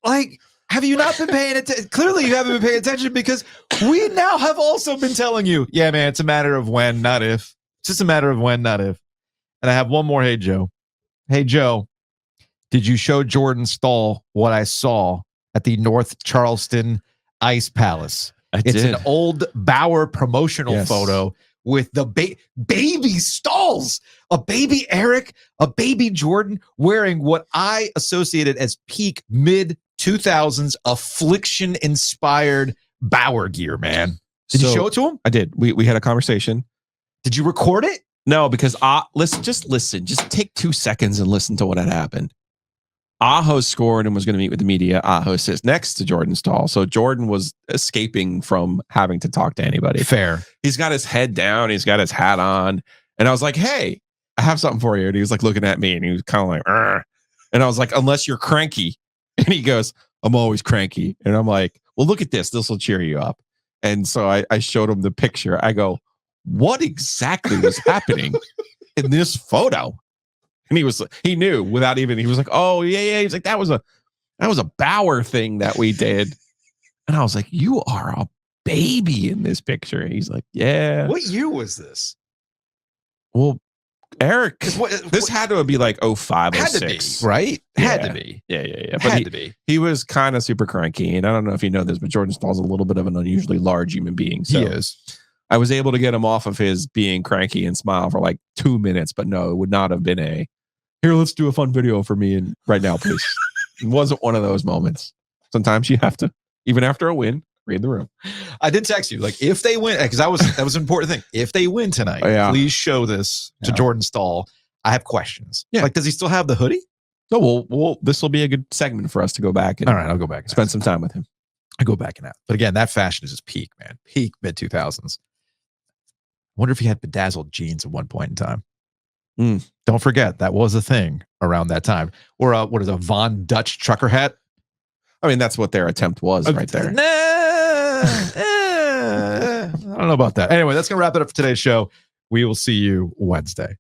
Speaker 1: Like, have you not been paying attention? Clearly you haven't been paying attention because we now have also been telling you, yeah, man, it's a matter of when, not if. It's just a matter of when, not if. And I have one more. Hey, Joe. Hey, Joe. Did you show Jordan Stahl what I saw at the North Charleston Ice Palace? It's an old Bauer promotional photo with the baby Stalls, a baby Eric, a baby Jordan wearing what I associated as peak mid-2000s affliction-inspired Bauer gear, man. Did you show it to him?
Speaker 2: I did. We had a conversation.
Speaker 1: Did you record it?
Speaker 2: No, because listen. Just take 2 seconds and listen to what had happened. Aho scored and was going to meet with the media. Aho sits next to Jordan Stahl. So Jordan was escaping from having to talk to anybody.
Speaker 1: Fair.
Speaker 2: He's got his head down. He's got his hat on. And I was like, hey, I have something for you. And he was like looking at me and he was kind of like, Arr. And I was like, unless you're cranky. And he goes, I'm always cranky. And I'm like, well, look at this. This will cheer you up. And so I showed him the picture. I go, what exactly was happening in this photo? And he knew without even, he was like, oh yeah. He's like, that was a Bauer thing that we did. And I was like, you are a baby in this picture. And he's like, yeah.
Speaker 1: What year was this?
Speaker 2: Well, Eric, this had to be like 05,
Speaker 1: had
Speaker 2: 06.
Speaker 1: To be, right?
Speaker 2: Yeah.
Speaker 1: Had to be.
Speaker 2: Yeah. But
Speaker 1: Had to be.
Speaker 2: He was kind of super cranky. And I don't know if you know this, but Jordan Stahl's a little bit of an unusually large human being. So
Speaker 1: he is.
Speaker 2: I was able to get him off of his being cranky and smile for like 2 minutes, but no, it would not have been here, let's do a fun video for me and right now, please. It wasn't one of those moments. Sometimes you have to, even after a win, read the room.
Speaker 1: I did text you, like, if they win, because that was an important thing. If they win tonight, please show this to Jordan Stahl. I have questions.
Speaker 2: Yeah.
Speaker 1: Like, does he still have the hoodie?
Speaker 2: No, this will be a good segment for us to go back and
Speaker 1: All right, I'll go back and
Speaker 2: spend some time with him.
Speaker 1: I go back and out. But again, that fashion is his peak, man. Peak mid 2000s. Wonder if he had bedazzled jeans at one point in time. Don't forget that was a thing around that time. Or what is a Von Dutch trucker hat?
Speaker 2: I mean, that's what their attempt was right there.
Speaker 1: I don't know about that. Anyway, that's gonna wrap it up for today's show. We will see you Wednesday.